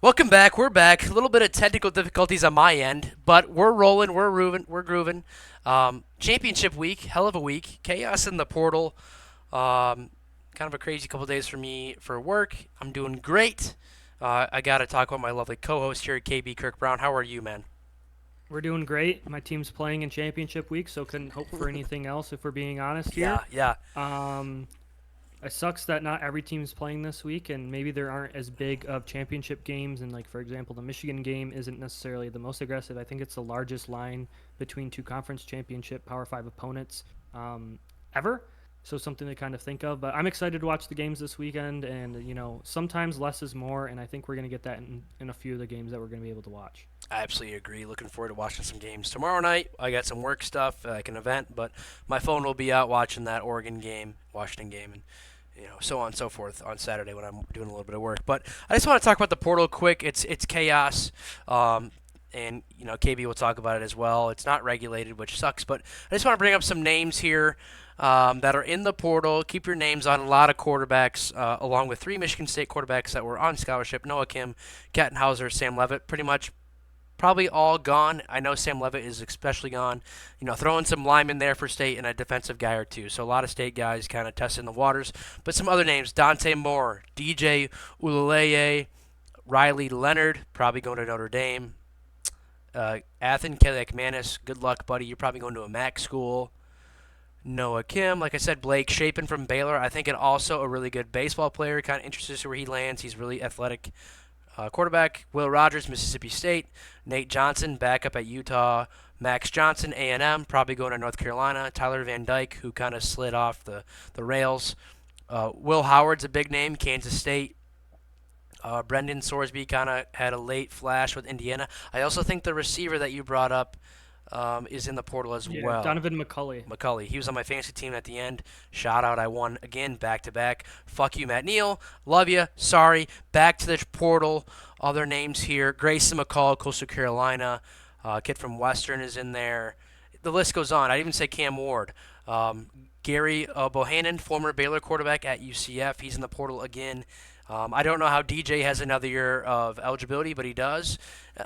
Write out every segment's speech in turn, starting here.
Welcome back. We're back. A little bit of technical difficulties on my end, but we're rolling. We're grooving. We're grooving. Championship week, hell of a week. Chaos in the portal. Kind of a crazy couple days for me for work. I'm doing great. I got to talk about my lovely co-host here, KB Kirk Brown. How are you, man? We're doing great. My team's playing in championship week, so couldn't hope for anything else if we're being honest Yeah, here. yeah. Um, it sucks that not every team's playing this week, and maybe there aren't as big of championship games. And like for example, the Michigan game isn't necessarily the most aggressive. I think it's the largest line between two conference championship Power Five opponents ever. So something to kind of think of. But I'm excited to watch the games this weekend, and sometimes less is more, and I think we're gonna get that in a few of the games that we're gonna be able to watch. I absolutely agree. Looking forward to watching some games tomorrow night. I got some work stuff, like an event, but my phone will be out watching that Oregon game, Washington game, and so on and so forth on Saturday when I'm doing a little bit of work. But I just want to talk about the portal quick. It's chaos. And KB will talk about it as well. It's not regulated, which sucks. But I just want to bring up some names here that are in the portal. Keep your names on a lot of quarterbacks, along with three Michigan State quarterbacks that were on scholarship: Noah Kim, Kattenhauser, Sam Levitt. Pretty much probably all gone. I know Sam Levitt is especially gone. Throwing some linemen there for state and a defensive guy or two. So a lot of state guys kind of testing the waters. But some other names: Dante Moore, DJ Ulaleye, Riley Leonard, probably going to Notre Dame. Athen Manis, good luck, buddy. You're probably going to a MAC school. Noah Kim, like I said, Blake Shapen from Baylor. I think, and also a really good baseball player. Kind of interested to see where he lands. He's really athletic. Quarterback Will Rogers, Mississippi State. Nate Johnson, backup at Utah. Max Johnson, A&M, probably going to North Carolina. Tyler Van Dyke, who kind of slid off the rails. Will Howard's a big name, Kansas State. Brendan Sorsby kind of had a late flash with Indiana. I also think the receiver that you brought up is in the portal as Yeah, well. Donovan McCulley. McCulley. He was on my fantasy team at the end. Shout out. I won again back to back. Fuck you, Matt Neal. Love you. Sorry. Back to the portal. Other names here: Grayson McCall, Coastal Carolina. Kid from Western is in there. The list goes on. I'd even say Cam Ward. Gary Bohannon, former Baylor quarterback at UCF. He's in the portal again. I don't know how DJ has another year of eligibility, but he does.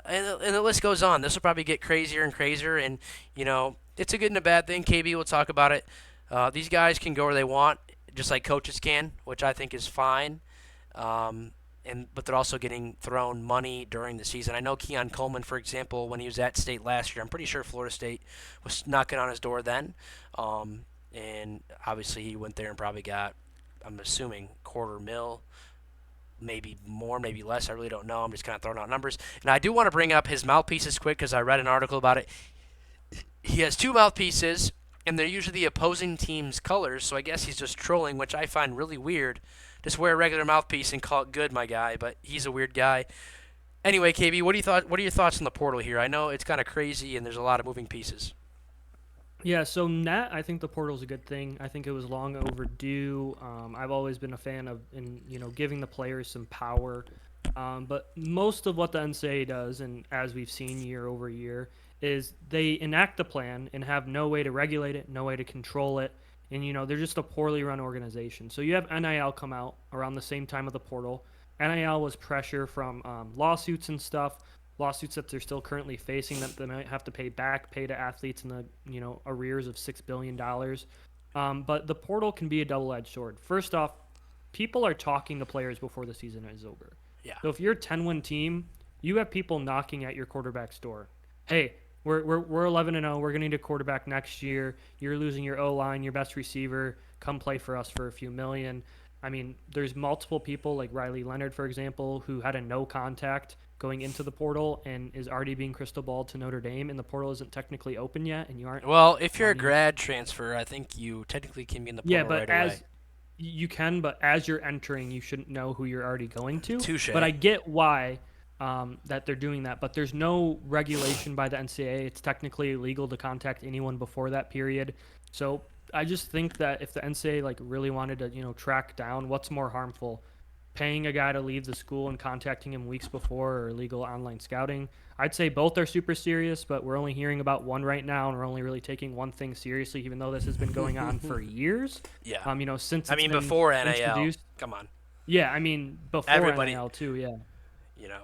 And the list goes on. This will probably get crazier and crazier. And, it's a good and a bad thing. KB will talk about it. These guys can go where they want, just like coaches can, which I think is fine. But they're also getting thrown money during the season. I know Keon Coleman, for example, when he was at State last year, I'm pretty sure Florida State was knocking on his door then. And obviously he went there and probably got, I'm assuming, quarter mil, maybe more, maybe less. I really don't know. I'm just kind of throwing out numbers. And I do want to bring up his mouthpieces quick because I read an article about it. He has two mouthpieces, and they're usually the opposing team's colors. So I guess he's just trolling, which I find really weird. Just wear a regular mouthpiece and call it good, my guy. But he's a weird guy. Anyway, KB, what are your thoughts on the portal here? I know it's kind of crazy, and there's a lot of moving pieces. Yeah, so net, I think the portal's a good thing. I think it was long overdue. I've always been a fan of, giving the players some power. But most of what the NCAA does, and as we've seen year over year, is they enact the plan and have no way to regulate it, no way to control it, and they're just a poorly run organization. So you have NIL come out around the same time of the portal. NIL was pressure from lawsuits and stuff, lawsuits that they're still currently facing that they might have to pay to athletes in the arrears of $6 billion. But the portal can be a double-edged sword. First off, people are talking to players before the season is over. Yeah. So if you're a 10-win team, you have people knocking at your quarterback's door. Hey, we're 11-0. We're gonna need a quarterback next year. You're losing your O line, your best receiver. Come play for us for a few million. I mean, there's multiple people like Riley Leonard, for example, who had a no contact going into the portal and is already being crystal balled to Notre Dame, and the portal isn't technically open yet, and you aren't. Well, if you're a You grad transfer, I think you technically can be in the Yeah, portal but right away. as you can, but as you're entering, you shouldn't know who you're already going to. But I Touche. get why that they're doing that. But there's no regulation by the NCAA. It's technically illegal to contact anyone before that period. So I just think that if the NCAA like really wanted to, track down what's more harmful, paying a guy to leave the school and contacting him weeks before or illegal online scouting. I'd say both are super serious, but we're only hearing about one right now, and we're only really taking one thing seriously, even though this has been going on for years. Yeah. Since I it's mean, been before NAL. introduced. Come on. Yeah, I mean before Everybody, NIL too. Yeah. you know.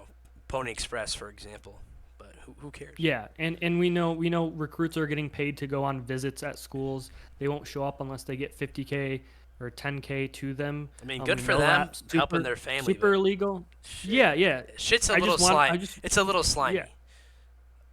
Pony Express, for example. But who cares? Yeah, and we know recruits are getting paid to go on visits at schools. They won't show up unless they get 50K or 10K to them. I mean, good We for know them that helping super their family, but super illegal. shit, Yeah, yeah. shit's a I little just want slimy. I just It's a little yeah. slimy.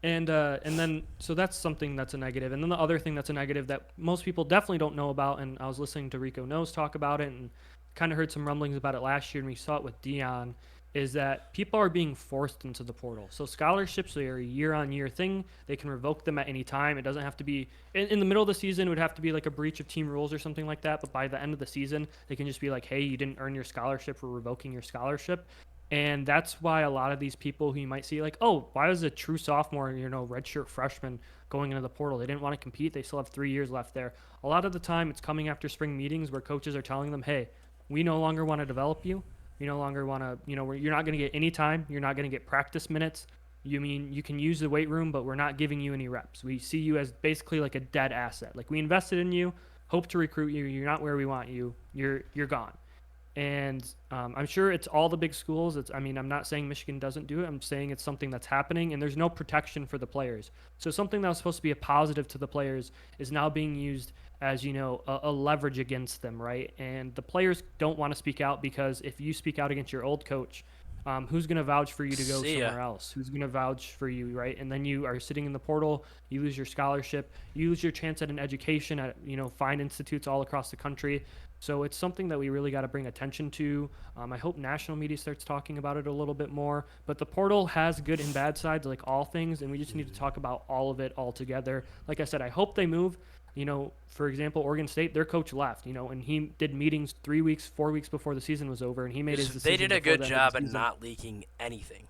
And then so that's something that's a negative. And then the other thing that's a negative that most people definitely don't know about, and I was listening to Rico Knows talk about it and kind of heard some rumblings about it last year, and we saw it with Dion, is that people are being forced into the portal. So scholarships are a year-on-year thing. They can revoke them at any time. It doesn't have to be in the middle of the season. It would have to be like a breach of team rules or something like that. But by the end of the season, they can just be like, "Hey, you didn't earn your scholarship. For revoking your scholarship." And that's why a lot of these people who you might see like, oh, why was a true sophomore, redshirt freshman going into the portal? They didn't want to compete. They still have 3 years left there. A lot of the time, it's coming after spring meetings where coaches are telling them, hey, we no longer want to develop you. We no longer want to, you're not going to get any time. You're not going to get practice minutes. You mean you can use the weight room, but we're not giving you any reps. We see you as basically like a dead asset. Like we invested in you, hope to recruit you. You're not where we want you. You're gone. And I'm sure it's all the big schools. I'm not saying Michigan doesn't do it. I'm saying it's something that's happening, and there's no protection for the players. So something that was supposed to be a positive to the players is now being used as, a leverage against them, right? And the players don't want to speak out because if you speak out against your old coach, who's going to vouch for you to go See ya. somewhere else? Who's going to vouch for you, right? And then you are sitting in the portal, you lose your scholarship, you lose your chance at an education at, fine institutes all across the country. So it's something that we really got to bring attention to. I hope national media starts talking about it a little bit more. But the portal has good and bad sides, like all things, and we just need to talk about all of it all together. Like I said, I hope they move. For example, Oregon State, their coach left, and he did meetings 3 weeks, 4 weeks before the season was over, and he made his decision. They did a before good the end of job the at season. not leaking anything.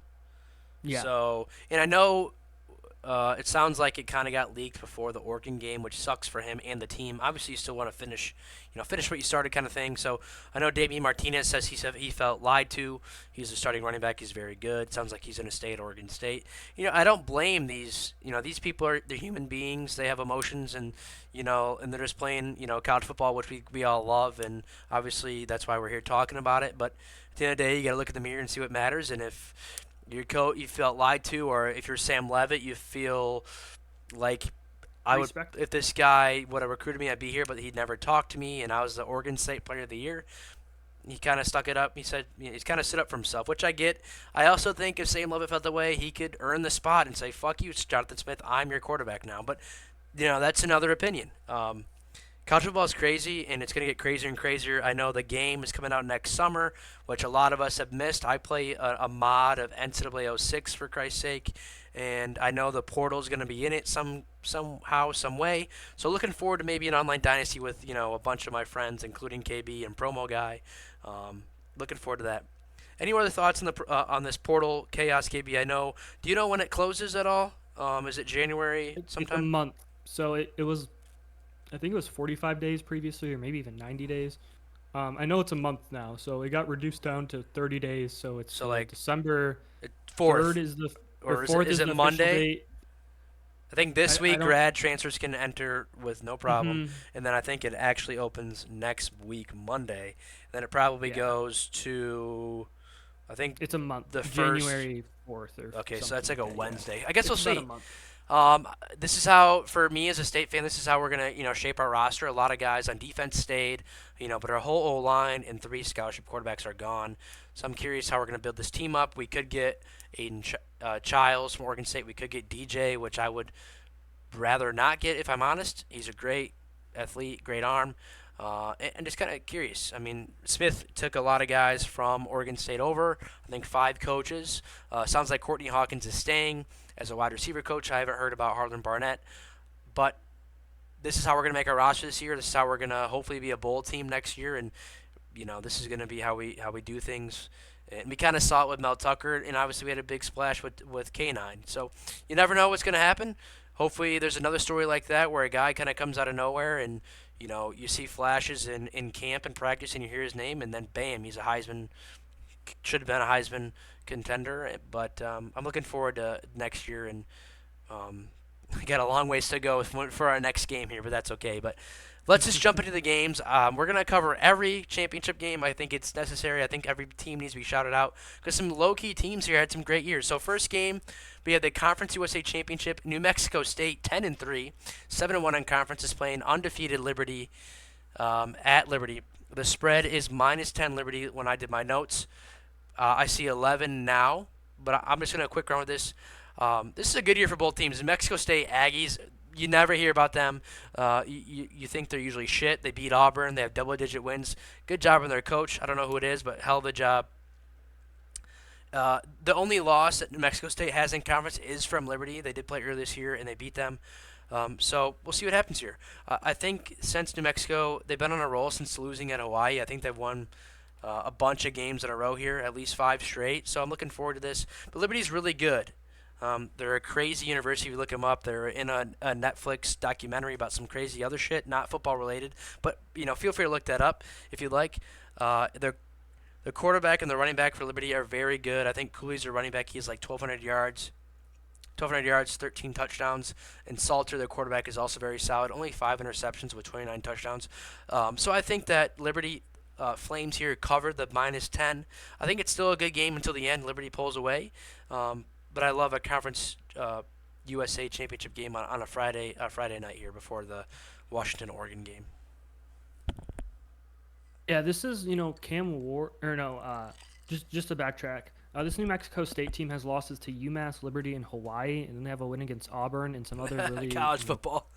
Yeah. So, and I know it sounds like it kind of got leaked before the Oregon game, which sucks for him and the team. Obviously, you still want to finish what you started, kind of thing. So I know Damian Martinez says he felt lied to. He's a starting running back. He's very good. Sounds like he's going to stay at Oregon State. I don't blame these. These people they're human beings. They have emotions, and and they're just playing college football, which we all love, and obviously that's why we're here talking about it. But at the end of the day, you got to look at the mirror and see what matters. And if your coach you felt lied to, or if you're Sam Levitt, you feel like Respect. if this guy would have recruited me, I'd be here, but he'd never talked to me, and I was the Oregon State Player of the Year. He kind of stuck it up. He said he's kind of stood up for himself, which I get. I also think if Sam Levitt felt the way, he could earn the spot and say, "Fuck you, it's Jonathan Smith. I'm your quarterback now." But that's another opinion. College football is crazy, and it's going to get crazier and crazier. I know the game is coming out next summer, which a lot of us have missed. I play a mod of NCAA 06, for Christ's sake, and I know the portal is going to be in it somehow, some way. So looking forward to maybe an online dynasty with a bunch of my friends, including KB and Promo Guy. Looking forward to that. Any other thoughts on this portal chaos, KB? I know. Do you know when it closes at all? Is it January It's a sometime? month. So it was, I think it was 45 days previously, or maybe even 90 days. I know it's a month now, so it got reduced down to 30 days. So it's So like December fourth, 3rd is the or or is 4th it is the official Monday? date. I think this I week don't. grad transfers can enter with no problem, Hmm. and then I think it actually opens next week Monday. Then it probably Yeah, goes to, I think it's a month. the first. January 4th or Okay, so something that's like like a that. Yeah, Wednesday. I guess we'll it's about a see. month. This is how, for me as a state fan, this is how we're gonna, shape our roster. A lot of guys on defense stayed, but our whole O line and 3 scholarship quarterbacks are gone. So I'm curious how we're gonna build this team up. We could get Aiden Childs from Oregon State. We could get DJ, which I would rather not get, if I'm honest. He's a great athlete, great arm. And just kind of curious. I mean, Smith took a lot of guys from Oregon State over. I think 5 coaches. Sounds like Courtney Hawkins is staying as a wide receiver coach. I haven't heard about Harlan Barnett. But this is how we're going to make our roster this year. This is how we're going to hopefully be a bowl team next year. And, this is going to be how we do things. And we kind of saw it with Mel Tucker. And obviously we had a big splash with K9. So you never know what's going to happen. Hopefully there's another story like that where a guy kind of comes out of nowhere and you see flashes in camp and practice, and you hear his name, and then bam, he's a Heisman, should have been a Heisman contender. But I'm looking forward to next year, and we got a long ways to go for our next game here, but that's okay. But let's just jump into the games. We're going to cover every championship game. I think it's necessary. I think every team needs to be shouted out because some low-key teams here had some great years. So first game, we had the Conference USA Championship. New Mexico State 10-3, 7-1 in conference, is playing undefeated Liberty at Liberty. The spread is -10 Liberty when I did my notes. I see 11 now, but I'm just going to quick run with this. This is a good year for both teams. New Mexico State Aggies, you never hear about them. You think they're usually shit. They beat Auburn. They have double-digit wins. Good job on their coach. I don't know who it is, but hell of a job. The only loss that New Mexico State has in conference is from Liberty. They did play earlier this year, and they beat them. So we'll see what happens here. I think since New Mexico, they've been on a roll since losing at Hawaii. I think they've won a bunch of games in a row here, at least 5 straight. So I'm looking forward to this. But Liberty's really good. They're a crazy university. If you look them up, they're in a Netflix documentary about some crazy other shit, not football related. But feel free to look that up if you'd like. The quarterback and the running back for Liberty are very good. I think Cooley's their running back. He has like 1,200 yards. 1,200 yards, 13 touchdowns. And Salter, the quarterback, is also very solid. Only 5 interceptions with 29 touchdowns. So I think that Liberty Flames here cover the -10. I think it's still a good game until the end. Liberty pulls away. But I love a Conference USA Championship game on a Friday night here before the Washington-Oregon game. Yeah, this is Cam Ward or no, just to backtrack. This New Mexico State team has losses to UMass, Liberty, and Hawaii, and then they have a win against Auburn and some other really college football.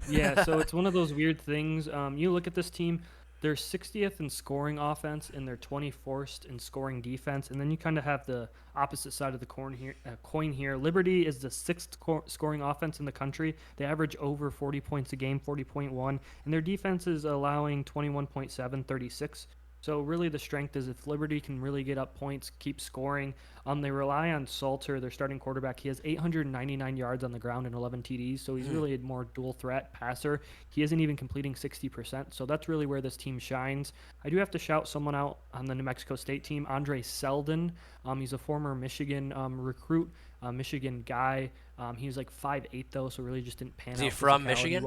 Yeah, so it's one of those weird things. You look at this team, they're 60th in scoring offense and they're 24th in scoring defense, and then you kind of have the opposite side of the coin here. Liberty is the 6th scoring offense in the country. They average over 40 points a game, 40.1, and their defense is allowing 21.7, 36. So really the strength is if Liberty can really get up points, keep scoring. They rely on Salter, their starting quarterback. He has 899 yards on the ground and 11 TDs, so he's really a more dual threat passer. He isn't even completing 60%, so that's really where this team shines. I do have to shout someone out on the New Mexico State team, Andre Seldon. He's a former Michigan recruit, Michigan guy. He was like 5'8", though, so really just didn't pan out. Is he from Michigan?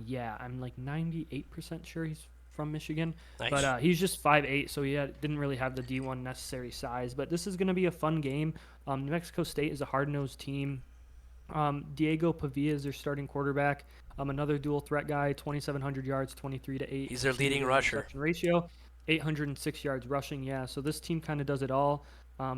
Yeah, I'm like 98% sure he's from Michigan, Nice. But he's just 5'8", so he didn't really have the D1 necessary size. But this is going to be a fun game. New Mexico State is a hard-nosed team. Diego Pavia is their starting quarterback. Another dual threat guy, 2,700 yards, 23-8. He's their leading rusher. Ratio, 806 yards rushing. Yeah, so this team kind of does it all.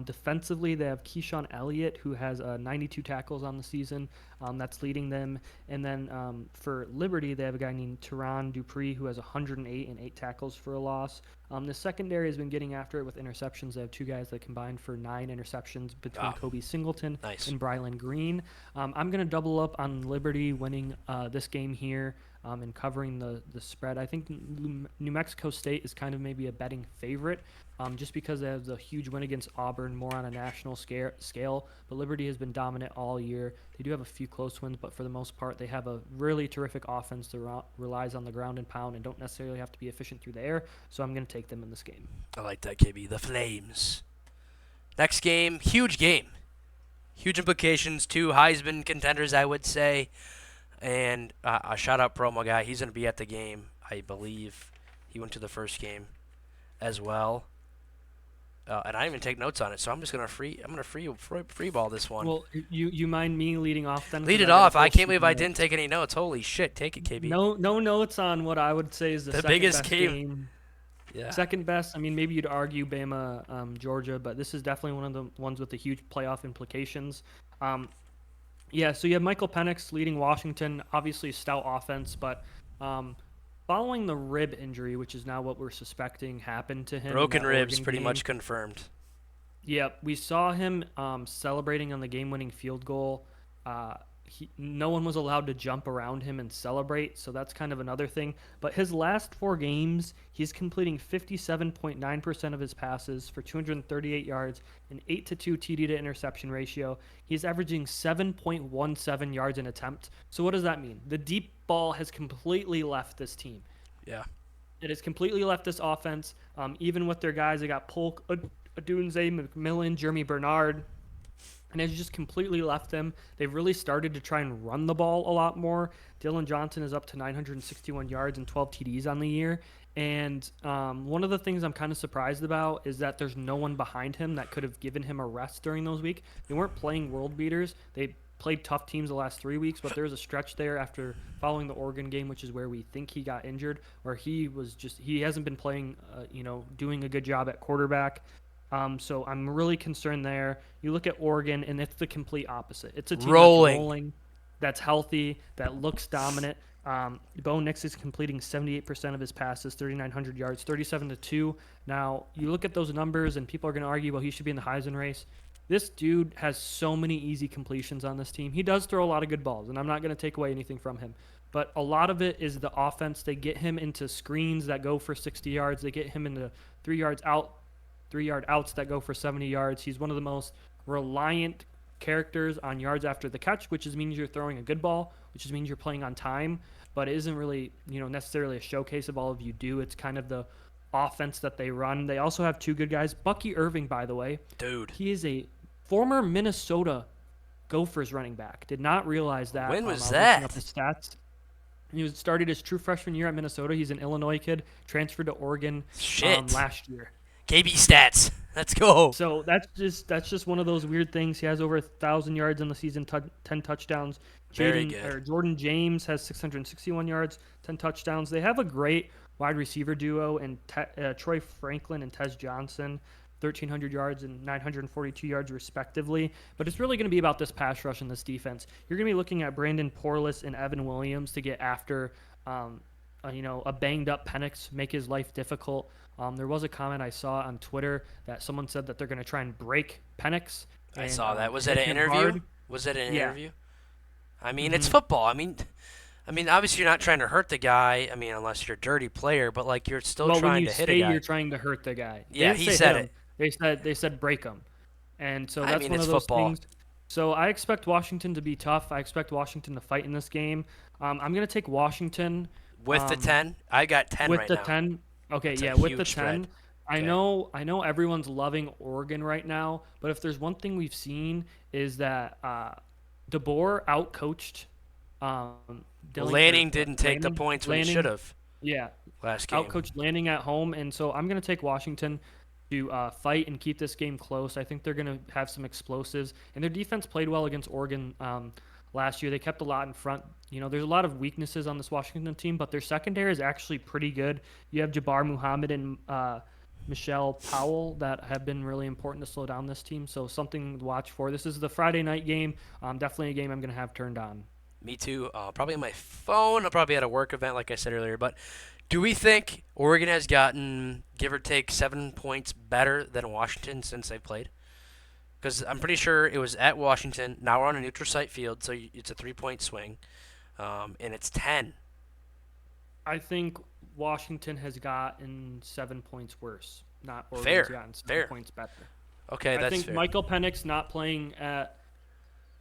Defensively, they have Keyshawn Elliott, who has 92 tackles on the season. That's leading them. And then for Liberty, they have a guy named Teron Dupree, who has 108 and 8 tackles for a loss. The secondary has been getting after it with interceptions. They have 2 guys that combined for 9 interceptions between Kobe Singleton and Brylan Green. I'm going to double up on Liberty winning this game here and covering the spread. I think New Mexico State is kind of maybe a betting favorite. Just because they have the huge win against Auburn, more on a national scale. But Liberty has been dominant all year. They do have a few close wins, but for the most part, they have a really terrific offense that relies on the ground and pound and don't necessarily have to be efficient through the air. So I'm going to take them in this game. I like that, KB. The Flames. Next game, huge game. Huge implications. 2 Heisman contenders, I would say. And a shout-out promo guy. He's going to be at the game, I believe. He went to the first game as well. And I didn't even take notes on it, so I'm just gonna free ball this one. Well, you mind me leading off then? Lead it off. I can't believe I didn't take any notes. Holy shit! Take it, KB. No notes on what I would say is the second biggest best game. Yeah. Second best. I mean, maybe you'd argue Bama, Georgia, but this is definitely one of the ones with the huge playoff implications. Yeah. So you have Michael Penix leading Washington. Obviously, stout offense, but. Following the rib injury, which is now what we're suspecting happened to him. Broken ribs, pretty much confirmed. Yeah, we saw him celebrating on the game-winning field goal. No one was allowed to jump around him and celebrate, so that's kind of another thing. But his last 4 games, he's completing 57.9% of his passes for 238 yards, an 8-2 TD to interception ratio. He's averaging 7.17 yards an attempt. So what does that mean? The deep ball has completely left this team. Yeah. It has completely left this offense. Even with their guys, they got Polk, Adunze, McMillan, Jeremy Bernard. and has just completely left them. They've really started to try and run the ball a lot more. Dillon Johnson is up to 961 yards and 12 TDs on the year. And one of the things I'm kind of surprised about is that there's no one behind him that could have given him a rest during those weeks. They weren't playing world beaters. They played tough teams the last 3 weeks, but there was a stretch there after following the Oregon game, which is where we think he got injured, where he hasn't been playing, doing a good job at quarterback. So I'm really concerned there. You look at Oregon, and it's the complete opposite. It's a team that's rolling, that's healthy, that looks dominant. Bo Nix is completing 78% of his passes, 3,900 yards, 37-2. Now, you look at those numbers, and people are going to argue, well, he should be in the Heisman race. This dude has so many easy completions on this team. He does throw a lot of good balls, and I'm not going to take away anything from him. But a lot of it is the offense. They get him into screens that go for 60 yards. They get him into 3 yard outs that go for 70 yards. He's one of the most reliant characters on yards after the catch, which means you're throwing a good ball, which means you're playing on time. But it isn't really, necessarily a showcase of all of you do. It's kind of the offense that they run. They also have two good guys. Bucky Irving, by the way. Dude. He is a former Minnesota Gophers running back. Did not realize that. When was that? Up his stats. He started his true freshman year at Minnesota. He's an Illinois kid, transferred to Oregon last year. KB stats. Let's go. So that's just one of those weird things. He has over 1,000 yards in the season, 10 touchdowns. Very good. Jordan James has 661 yards, 10 touchdowns. They have a great wide receiver duo in Troy Franklin and Tez Johnson, 1,300 yards and 942 yards respectively. But it's really going to be about this pass rush and this defense. You're going to be looking at Brandon Porlis and Evan Williams to get after a banged-up Penix, make his life difficult. There was a comment I saw on Twitter that someone said that they're going to try and break Penix. I saw that. Was that an interview? Hard. Was that an interview? I mean, it's football. I mean, obviously you're not trying to hurt the guy. I mean, unless you're a dirty player, but like you're still trying to hit a guy. You're trying to hurt the guy. Yeah, he said it. They said break him, and so that's one of those things. So I expect Washington to be tough. I expect Washington to fight in this game. I'm going to take Washington with the 10. I got 10 with right the now. 10. Okay, It's yeah, a with the huge 10. spread. I know everyone's loving Oregon right now, but if there's one thing we've seen is that DeBoer outcoached Lanning didn't take the points when he should have. Yeah, last game. Outcoached Lanning at home, and so I'm going to take Washington to fight and keep this game close. I think they're going to have some explosives, and their defense played well against Oregon last year. They kept a lot in front. There's a lot of weaknesses on this Washington team, but their secondary is actually pretty good. You have Jabbar Muhammad and Michelle Powell that have been really important to slow down this team, so something to watch for. This is the Friday night game. Definitely a game I'm going to have turned on. Me too. Probably on my phone. I'll probably at a work event, like I said earlier. But do we think Oregon has gotten, give or take, 7 points better than Washington since they've played? Because I'm pretty sure it was at Washington. Now we're on a neutral site field, so it's a 3-point swing, and it's 10. I think Washington has gotten 7 points worse. Not Oregon's Fair. gotten 7 Fair. points better. Okay, that's I think fair. Michael Penix not playing at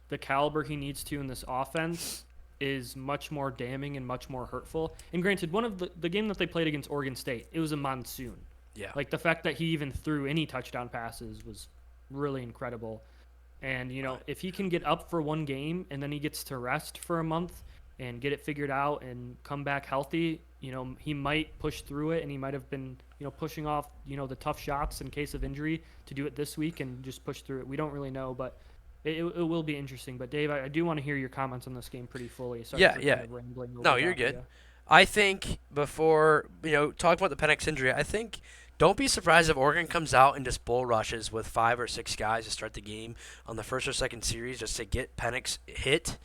the caliber he needs to in this offense is much more damning and much more hurtful. And granted, one of the game that they played against Oregon State, it was a monsoon. Yeah. Like the fact that he even threw any touchdown passes was really incredible. And, if he can get up for one game and then he gets to rest for a month and get it figured out and come back healthy, he might push through it, and he might have been, pushing off, the tough shots in case of injury to do it this week and just push through it. We don't really know, but it will be interesting. But Dave, I do want to hear your comments on this game pretty fully. Sorry for kind of rambling over No, that, you're good. yeah. I think before, talking about the Penix injury, I think don't be surprised if Oregon comes out and just bull rushes with 5 or 6 guys to start the game on the first or second series just to get Penix hit.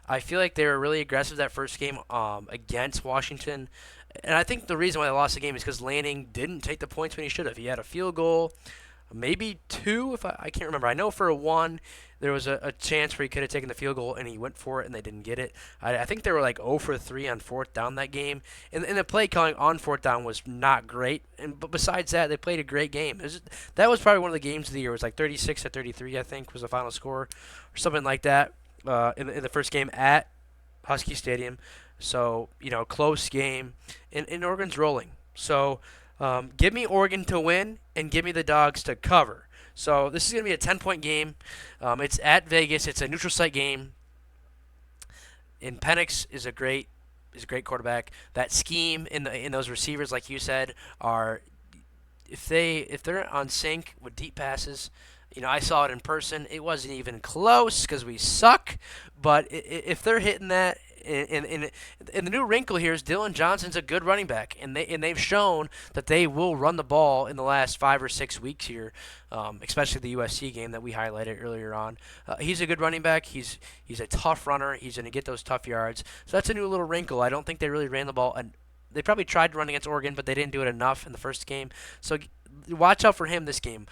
I feel like they were really aggressive that first game against Washington. And I think the reason why they lost the game is because Lanning didn't take the points when he should have. He had a field goal, maybe 2, if I can't remember. I know for a 1, there was a chance where he could have taken the field goal, and he went for it, and they didn't get it. I think they were like 0 for 3 on 4th down that game. And the play calling on 4th down was not great. But besides that, they played a great game. That was probably one of the games of the year. It was like 36-33, I think, was the final score, or something like that in the first game at Husky Stadium. So, close game. And Oregon's rolling. So, give me Oregon to win and give me the Dogs to cover. So this is going to be a 10-point game. It's at Vegas. It's a neutral site game. And Penix is a great quarterback. That scheme in those receivers, like you said, are if they're on sync with deep passes. I saw it in person. It wasn't even close because we suck. But if they're hitting that, and the new wrinkle here is Dylan Johnson's a good running back, and they've shown that they will run the ball in the last 5 or 6 weeks here, especially the USC game that we highlighted earlier on. He's a good running back. He's a tough runner. He's going to get those tough yards. So that's a new little wrinkle. I don't think they really ran the ball. And they probably tried to run against Oregon, but they didn't do it enough in the first game. So watch out for him this game.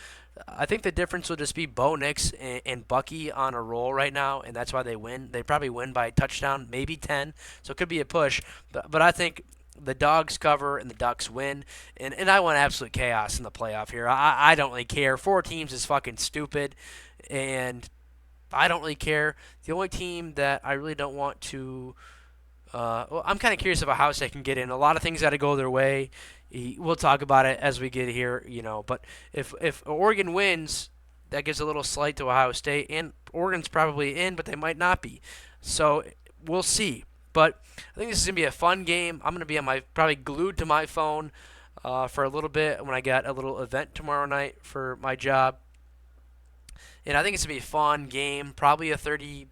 I think the difference will just be Bo Nix and Bucky on a roll right now, and that's why they win. They probably win by a touchdown, maybe 10, so it could be a push. But I think the Dogs cover and the Ducks win, and I want absolute chaos in the playoff here. I don't really care. 4 teams is fucking stupid, and I don't really care. The only team that I really don't want to well, I'm kind of curious about how they can get in. A lot of things got to go their way. We'll talk about it as we get here, But if Oregon wins, that gives a little slight to Ohio State, and Oregon's probably in, but they might not be. So we'll see. But I think this is gonna be a fun game. I'm gonna be on probably glued to my phone for a little bit when I got a little event tomorrow night for my job. And I think it's going to be a fun game, probably a 30,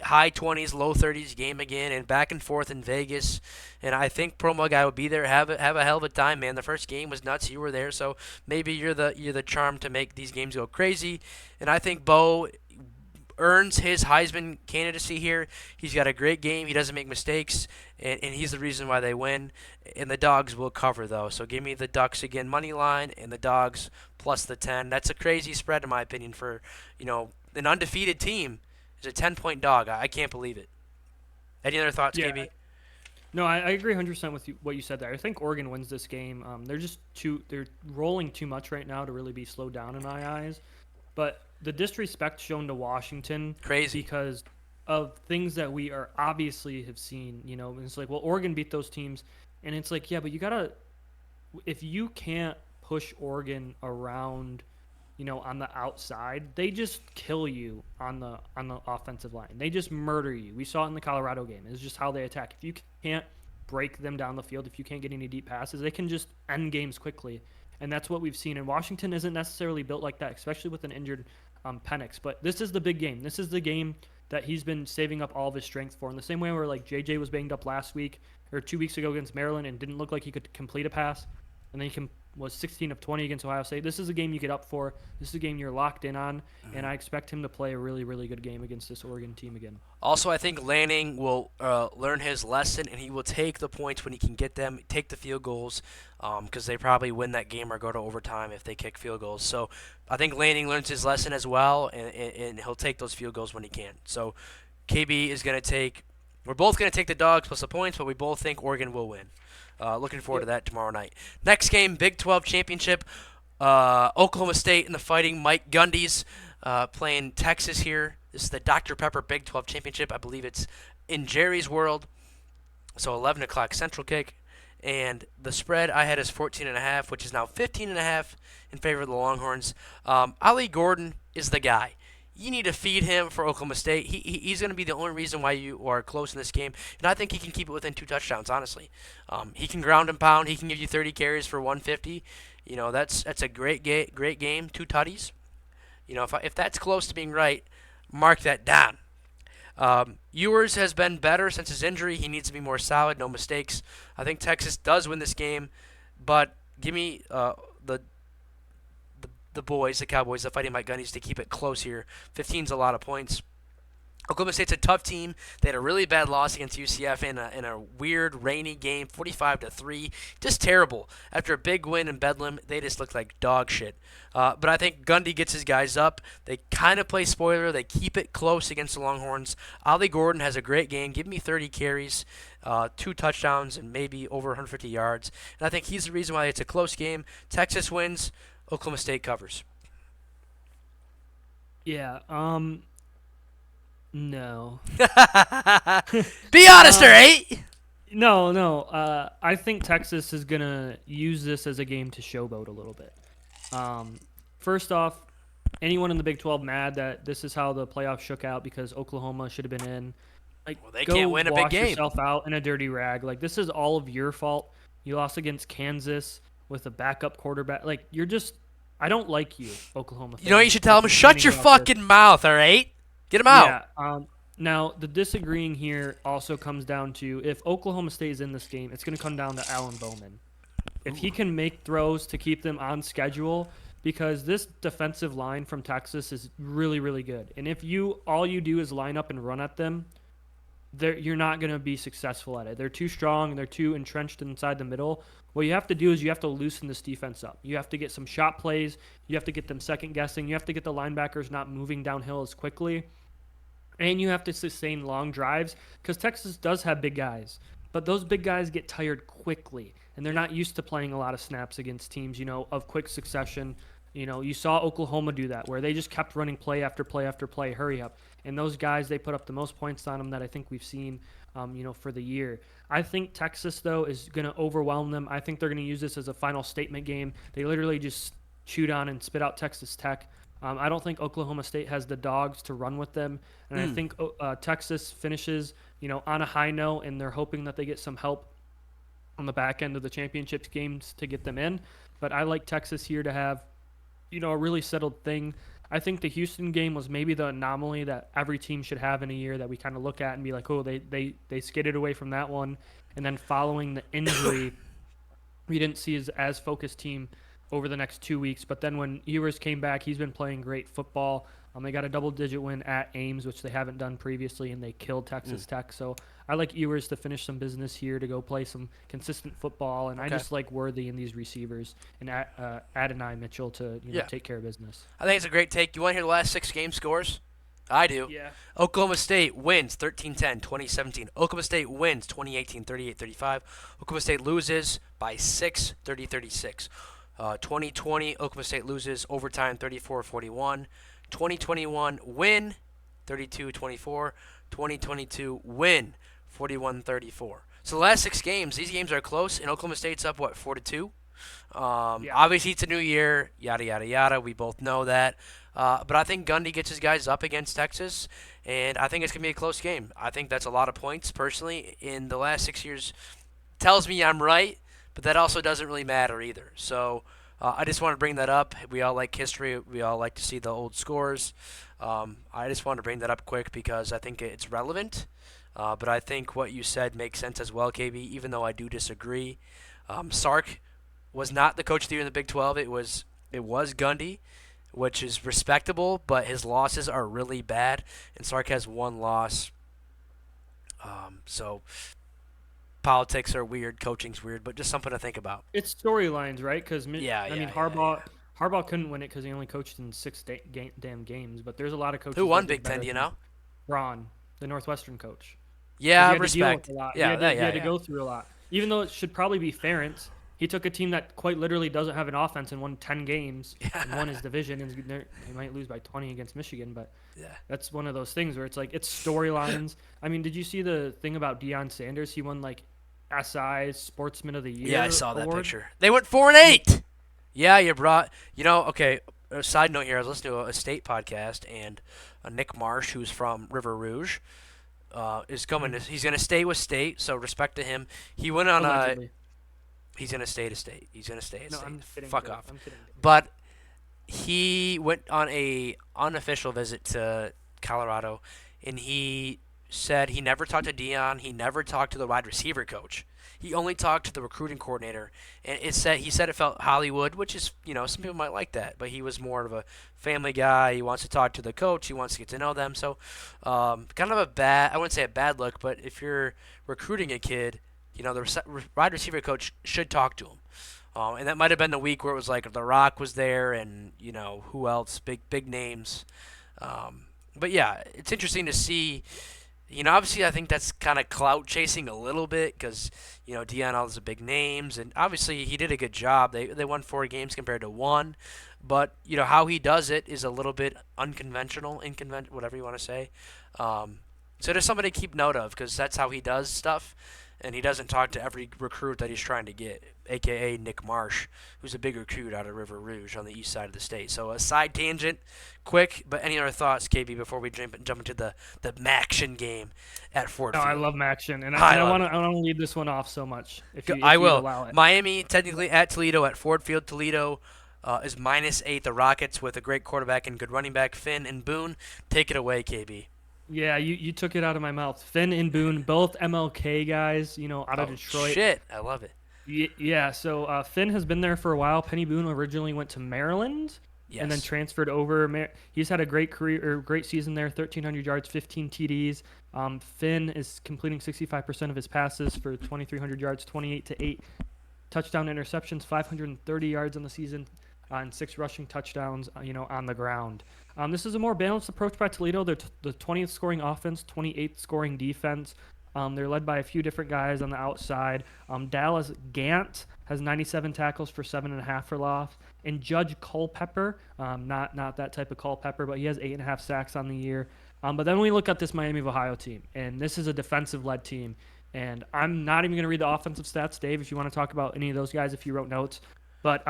high 20s, low 30s game again, and back and forth in Vegas. And I think Promo Guy will be there, have a hell of a time, man. The first game was nuts. You were there, so maybe you're the charm to make these games go crazy. And I think Bo earns his Heisman candidacy here. He's got a great game. He doesn't make mistakes, and he's the reason why they win. And the Dogs will cover, though. So give me the Ducks again, money line, and the Dogs plus the 10. That's a crazy spread, in my opinion, for an undefeated team. Is a 10-point dog. I can't believe it. Any other thoughts, Yeah. KB? No, I agree 100% with what you said there. I think Oregon wins this game. They're rolling too much right now to really be slowed down in my eyes. But the disrespect shown to Washington, Crazy. because of things that we are obviously have seen, and it's like, well, Oregon beat those teams, and it's like, yeah, but if you can't push Oregon around, on the outside, they just kill you on the offensive line. They just murder you. We saw it in the Colorado game. It's just how they attack. If you can't break them down the field, if you can't get any deep passes, they can just end games quickly. And that's what we've seen. And Washington isn't necessarily built like that, especially with an injured Penix. But this is the big game. This is the game that he's been saving up all of his strength for. In the same way where like JJ was banged up last week or 2 weeks ago against Maryland and didn't look like he could complete a pass, and then he was 16 of 20 against Ohio State. This is a game you get up for. This is a game you're locked in on, and I expect him to play a really, really good game against this Oregon team again. Also, I think Lanning will learn his lesson, and he will take the points when he can get them, take the field goals, because they probably win that game or go to overtime if they kick field goals. So I think Lanning learns his lesson as well, and he'll take those field goals when he can. So KB is going to take – we're both going to take the Dogs plus the points, but we both think Oregon will win. Looking forward to that tomorrow night. Next game, Big 12 Championship. Oklahoma State and the Fighting Mike Gundy's playing Texas here. This is the Dr. Pepper Big 12 Championship. I believe it's in Jerry's World. So 11 o'clock Central kick. And the spread I had is 14.5, which is now 15.5 in favor of the Longhorns. Ali Gordon is the guy. You need to feed him for Oklahoma State. He's going to be the only reason why you are close in this game. And I think he can keep it within 2 touchdowns, honestly. He can ground and pound. He can give you 30 carries for 150. That's a great game, 2 tutties. If that's close to being right, mark that down. Ewers has been better since his injury. He needs to be more solid, no mistakes. I think Texas does win this game, but give me the boys, the Cowboys, the Fighting Mike Gunnies to keep it close here. 15's a lot of points. Oklahoma State's a tough team. They had a really bad loss against UCF in a weird, rainy game, 45-3. Just terrible. After a big win in Bedlam, they just looked like dog shit. But I think Gundy gets his guys up. They kind of play spoiler. They keep it close against the Longhorns. Ali Gordon has a great game. Give me 30 carries, 2 touchdowns, and maybe over 150 yards. And I think he's the reason why it's a close game. Texas wins. Oklahoma State covers. Yeah, no. Be honest, right? No. I think Texas is going to use this as a game to showboat a little bit. First off, anyone in the Big 12 mad that this is how the playoffs shook out because Oklahoma should have been in. Like, Well, they go can't win a big wash game. yourself out in a dirty rag. Like, this is all of your fault. You lost against Kansas with a backup quarterback. Like, you're just. I don't like you, Oklahoma. You know what you fans, should for tell them? Shut complaining your about this. fucking mouth, all right? Get them out. Yeah. Now, the disagreeing here also comes down to if Oklahoma stays in this game, it's going to come down to Alan Bowman. If he can make throws to keep them on schedule, because this defensive line from Texas is really, really good. And if all you do is line up and run at them, you're not going to be successful at it. They're too strong. They're too entrenched inside the middle. What you have to do is you have to loosen this defense up. You have to get some shot plays. You have to get them second guessing. You have to get the linebackers not moving downhill as quickly. And you have to sustain long drives because Texas does have big guys. But those big guys get tired quickly, and they're not used to playing a lot of snaps against teams, of quick succession. You saw Oklahoma do that, where they just kept running play after play after play, hurry up. And those guys, they put up the most points on them that I think we've seen, for the year. I think Texas, though, is going to overwhelm them. I think they're going to use this as a final statement game. They literally just chewed on and spit out Texas Tech. I don't think Oklahoma State has the dogs to run with them, and I think Texas finishes, on a high note, and they're hoping that they get some help on the back end of the championship games to get them in. But I like Texas here to have, a really settled thing. I think the Houston game was maybe the anomaly that every team should have in a year that we kind of look at and be like, oh, they skated away from that one, and then following the injury, we didn't see as focused team over the next 2 weeks. But then when Ewers came back, he's been playing great football. They got a double-digit win at Ames, which they haven't done previously, and they killed Texas Tech. So I like Ewers to finish some business here, to go play some consistent football, and I just like Worthy and these receivers and Adonai Mitchell to take care of business. I think it's a great take. You want to hear the last 6 game scores? I do. Yeah. Oklahoma State wins 13-10, 2017. Oklahoma State wins 2018, 38-35. Oklahoma State loses by 6, 30-36. 2020, Oklahoma State loses overtime 34-41. 2021 win 32-24. 2022 win 41-34. So the last 6 games, these games are close, and Oklahoma State's up, 4-2? Obviously, it's a new year, yada, yada, yada. We both know that. But I think Gundy gets his guys up against Texas, and I think it's going to be a close game. I think that's a lot of points, personally, in the last 6 years. Tells me I'm right, but that also doesn't really matter either. So I just want to bring that up. We all like history. We all like to see the old scores. I just want to bring that up quick because I think it's relevant. But I think what you said makes sense as well, KB, even though I do disagree. Sark was not the coach of the year in the Big 12. It was Gundy, which is respectable, but his losses are really bad, and Sark has 1 loss. So politics are weird, coaching's weird, but just something to think about. It's storylines, right? Because Harbaugh couldn't win it because he only coached in 6 damn games. But there's a lot of coaches. Who won that did Big Ten? better Do you than know? Ron, the Northwestern coach. Yeah, He had respect. to deal with a lot. Yeah, He had to go through a lot. Even though it should probably be Ferentz, he took a team that quite literally doesn't have an offense and won 10 games and won his division. And he might lose by 20 against Michigan, but that's one of those things where it's like it's storylines. I mean, did you see the thing about Deion Sanders? He won like SI's Sportsman of the Year. Yeah, I saw that award. picture. They went 4-8. Yeah, you brought. Okay. A side note here: I was listening to a state podcast, and Nick Marsh, who's from River Rouge, is coming. He's going to stay with State, so respect to him. He went on Allegedly. He's going to stay to State. He's going to stay at No, State. I'm kidding. Fuck Joe. off. I'm kidding. But he went on a unofficial visit to Colorado, and he said he never talked to Deion. He never talked to the wide receiver coach. He only talked to the recruiting coordinator, and he said it felt Hollywood, which is, some people might like that, but he was more of a family guy. He wants to talk to the coach. He wants to get to know them. So, kind of I wouldn't say a bad look, but if you're recruiting a kid, the wide receiver coach should talk to him. And that might have been the week where it was like The Rock was there, and who else, big names. But yeah, it's interesting to see. Obviously, I think that's kind of clout chasing a little bit because, Deion, all those big names, and obviously he did a good job. They won 4 games compared to 1, but, how he does it is a little bit unconventional, whatever you want to say. So there's something to keep note of because that's how he does stuff, and he doesn't talk to every recruit that he's trying to get. a.k.a. Nick Marsh, who's a big recruit out of River Rouge on the east side of the state. So a side tangent, quick, but any other thoughts, KB, before we jump into the Maction game at Ford No, I Field? love Maction, and I I love want it. to lead this one off so much I if you'd will. allow it. Miami, technically at Toledo, at Ford Field. Toledo is -8. The Rockets with a great quarterback and good running back, Finn and Boone. Take it away, KB. Yeah, you took it out of my mouth. Finn and Boone, both MLK guys, out of Oh, Detroit. shit. I love it. Yeah, so Finn has been there for a while. Penny Boone originally went to Maryland and then Yes. transferred over. He's had a great career or great season there, 1,300 yards, 15 TDs. Finn is completing 65% of his passes for 2,300 yards, 28 to 8 touchdown interceptions, 530 yards on the season, and 6 rushing touchdowns, on the ground. This is a more balanced approach by Toledo. They're the 20th scoring offense, 28th scoring defense. They're led by a few different guys on the outside. Dallas Gant has 97 tackles for 7.5 for loss. And Judge Culpepper, not that type of Culpepper, but he has 8.5 sacks on the year. But then we look at this Miami of Ohio team, and this is a defensive-led team. And I'm not even going to read the offensive stats, Dave, if you want to talk about any of those guys, if you wrote notes. But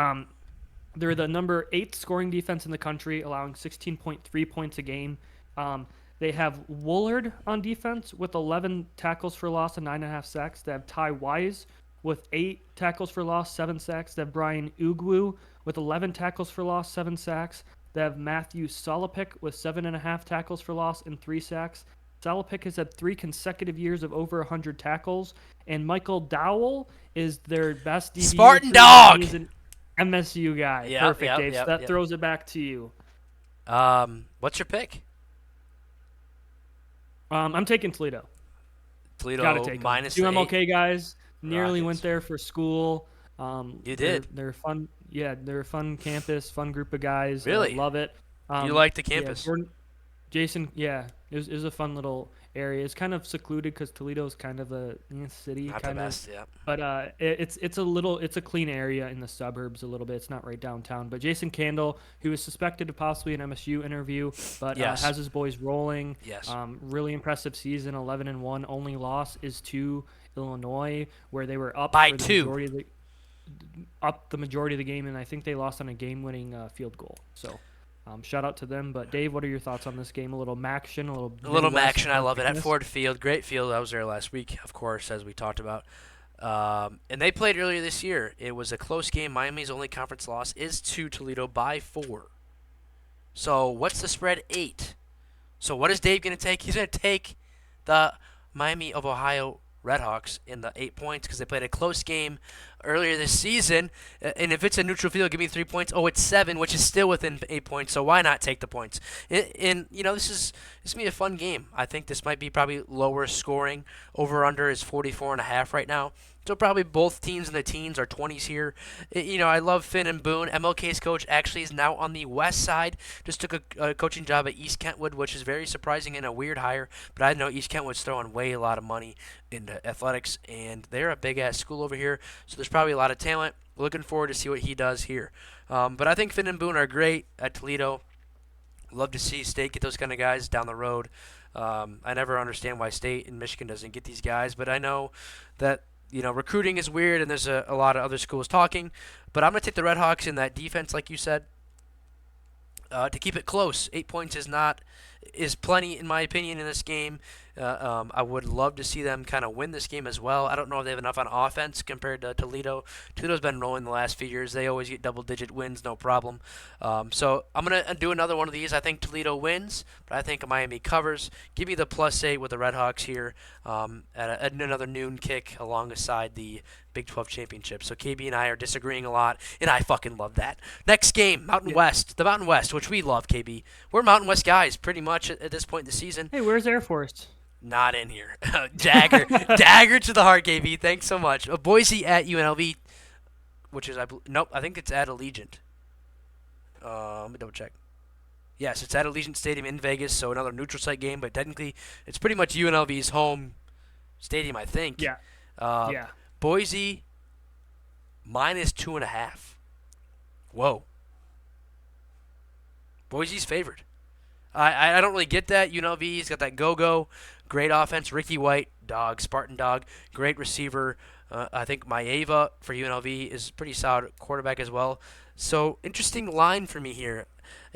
they're the number 8 scoring defense in the country, allowing 16.3 points a game. They have Woolard on defense with 11 tackles for loss and 9.5 sacks. They have Ty Wise with 8 tackles for loss, 7 sacks. They have Brian Ugwu with 11 tackles for loss, 7 sacks. They have Matthew Solopik with 7.5 tackles for loss and 3 sacks. Solopik has had 3 consecutive years of over 100 tackles. And Michael Dowell is their best DB. Spartan recruit. Dog! He's an MSU guy. Yep, Perfect, yep, Dave. yep, So that yep. throws it back to you. What's your pick? I'm taking Toledo. Toledo Gotta take 'em. minus Two 8. MLK guys. Nearly Rockets. went there for school. You did? They're fun. Yeah, they're a fun campus, fun group of guys. Really? Love it. You like the Yeah, campus? Jason, yeah, it was a fun little area. It's kind of secluded because Toledo's kind of a city, Not the kind of. best, yeah. But it's a clean area in the suburbs a little bit. It's not right downtown. But Jason Candle, who was suspected of possibly an MSU interview, but Yes. has his boys rolling. Yes. Really impressive season, 11-1. Only loss is to Illinois, where they were up By for the 2. majority of the majority of the game, and I think they lost on a game-winning field goal. So. Shout out to them. But Dave, what are your thoughts on this game? A little Maction, A little Midwest Maction, I love it. At goodness? Ford Field, great field. I was there last week, of course, as we talked about. And they played earlier this year. It was a close game. Miami's only conference loss is to Toledo by 4. So what's the spread? 8. So what is Dave going to take? He's going to take the Miami of Ohio Redhawks in the 8 points because they played a close game earlier this season. And if it's a neutral field, give me 3 points. Oh, it's 7, which is still within 8 points. So why not take the points? And this gonna be a fun game. I think this might be probably lower scoring. Over under is 44.5 right now. So probably both teams in the teens or 20s here. I love Finn and Boone. MLK's coach actually is now on the west side. Just took a coaching job at East Kentwood, which is very surprising and a weird hire. But I know East Kentwood's throwing way a lot of money into athletics, and they're a big-ass school over here. So there's probably a lot of talent. Looking forward to see what he does here. But I think Finn and Boone are great at Toledo. Love to see State get those kind of guys down the road. I never understand why State and Michigan doesn't get these guys, but I know that recruiting is weird, and there's a lot of other schools talking. But I'm going to take the Redhawks in that defense, like you said, to keep it close. 8 points is plenty, in my opinion, in this game. I would love to see them kind of win this game as well. I don't know if they have enough on offense compared to Toledo. Toledo's been rolling the last few years. They always get double-digit wins, no problem. So I'm going to do another one of these. I think Toledo wins, but I think Miami covers. Give me the +8 with the Redhawks here at another noon kick alongside the Big 12 championship. So KB and I are disagreeing a lot, and I fucking love that. Next game, Mountain West. The Mountain West, which we love, KB. We're Mountain West guys pretty much at this point in the season. Hey, where's Air Force? Not in here. Dagger. Dagger to the heart, KB. Thanks so much. Boise at UNLV, which is, nope, I think it's at Allegiant. Let me double check. Yes, it's at Allegiant Stadium in Vegas, so another neutral site game, but technically it's pretty much UNLV's home stadium, I think. Yeah. Yeah. Boise -2.5. Whoa. Boise's favored. I don't really get that. UNLV's got that go-go, great offense. Ricky White, dog, Spartan dog, great receiver. I think Maeva for UNLV is pretty solid quarterback as well. So interesting line for me here.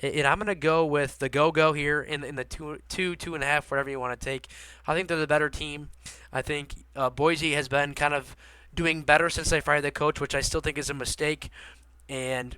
And I'm gonna go with the go here in the 2.5, whatever you want to take. I think they're the better team. I think Boise has been kind of doing better since they fired the coach, which I still think is a mistake. And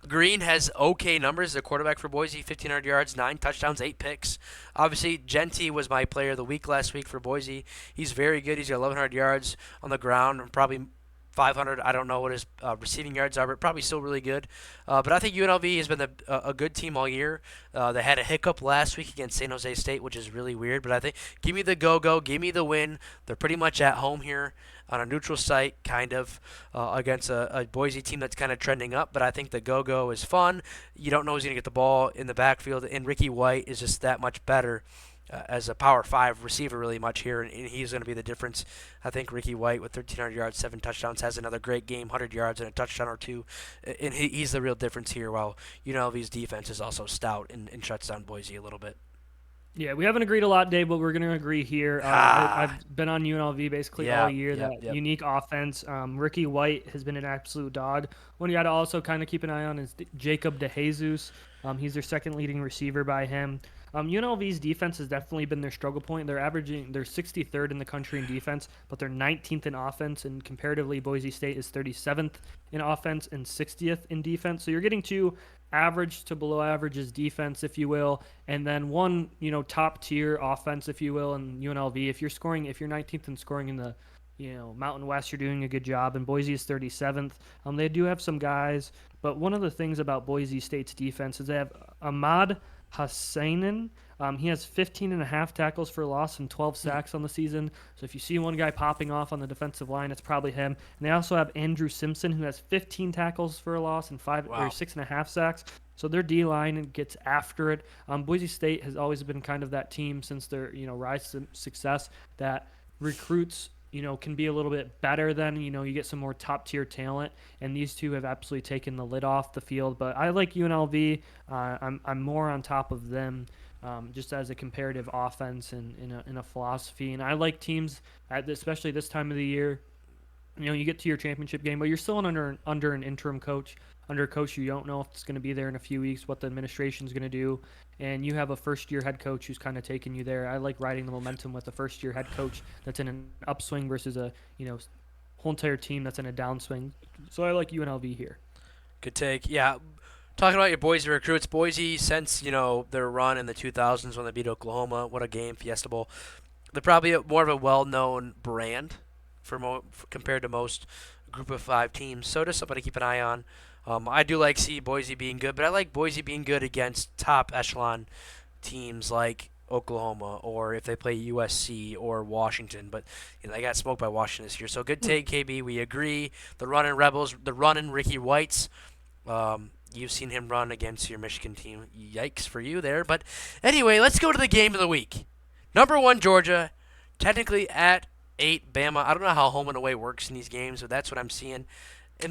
Green has okay numbers as a quarterback for Boise, 1,500 yards, 9 touchdowns, 8 picks. Obviously, Genty was my player of the week last week for Boise. He's very good. He's got 1,100 yards on the ground, and probably 500. I don't know what his receiving yards are, but probably still really good. But I think UNLV has been a good team all year. They had a hiccup last week against San Jose State, which is really weird. But I think give me the go, give me the win. They're pretty much at home here on a neutral site, kind of, against a Boise team that's kind of trending up. But I think the go is fun. You don't know who's going to get the ball in the backfield, and Ricky White is just that much better as a Power 5 receiver really much here, and he's going to be the difference. I think Ricky White with 1,300 yards, 7 touchdowns, has another great game, 100 yards and a touchdown or two, and he's the real difference here, while UNLV's defense is also stout and shuts down Boise a little bit. Yeah, we haven't agreed a lot, Dave, but we're going to agree here. I've been on UNLV basically all year. That unique offense. Ricky White has been an absolute dog. One you got to also kind of keep an eye on is Jacob DeJesus. He's their second leading receiver by him. UNLV's defense has definitely been their struggle point. They're 63rd in the country in defense, but they're 19th in offense, and comparatively, Boise State is 37th in offense and 60th in defense. So you're getting two average to below averages defense, if you will, and then one, top tier offense, if you will, in UNLV. If you're 19th in scoring in the, Mountain West, you're doing a good job, and Boise is 37th. They do have some guys, but one of the things about Boise State's defense is they have Ahmad Hassanin. He has 15 and a half tackles for loss and 12 sacks on the season. So if you see one guy popping off on the defensive line, it's probably him. And they also have Andrew Simpson, who has 15 tackles for a loss and 6.5 sacks. So their D-line gets after it. Boise State has always been kind of that team since their rise to success that recruits can be a little bit better than, you get some more top-tier talent, and these two have absolutely taken the lid off the field. But I like UNLV. I'm more on top of them just as a comparative offense and in a philosophy. And I like teams, especially this time of the year, you get to your championship game, but you're still under an interim coach. Under a coach you don't know if it's going to be there in a few weeks, what the administration's going to do, and you have a first-year head coach who's kind of taking you there. I like riding the momentum with a first-year head coach that's in an upswing versus a whole entire team that's in a downswing. So I like UNLV here. Good take. Yeah. Talking about your Boise recruits, Boise, since their run in the 2000s when they beat Oklahoma, what a game, Fiesta Bowl. They're probably more of a well-known brand compared to most Group of 5 teams. So just somebody to keep an eye on. I do see Boise being good, but I like Boise being good against top echelon teams like Oklahoma, or if they play USC or Washington. But they got smoked by Washington this year. So good take, KB. We agree. The running Rebels, the running Ricky Whites. You've seen him run against your Michigan team. Yikes for you there. But anyway, let's go to the game of the week. Number 1, Georgia, technically at 8, Bama. I don't know how home and away works in these games, but that's what I'm seeing. I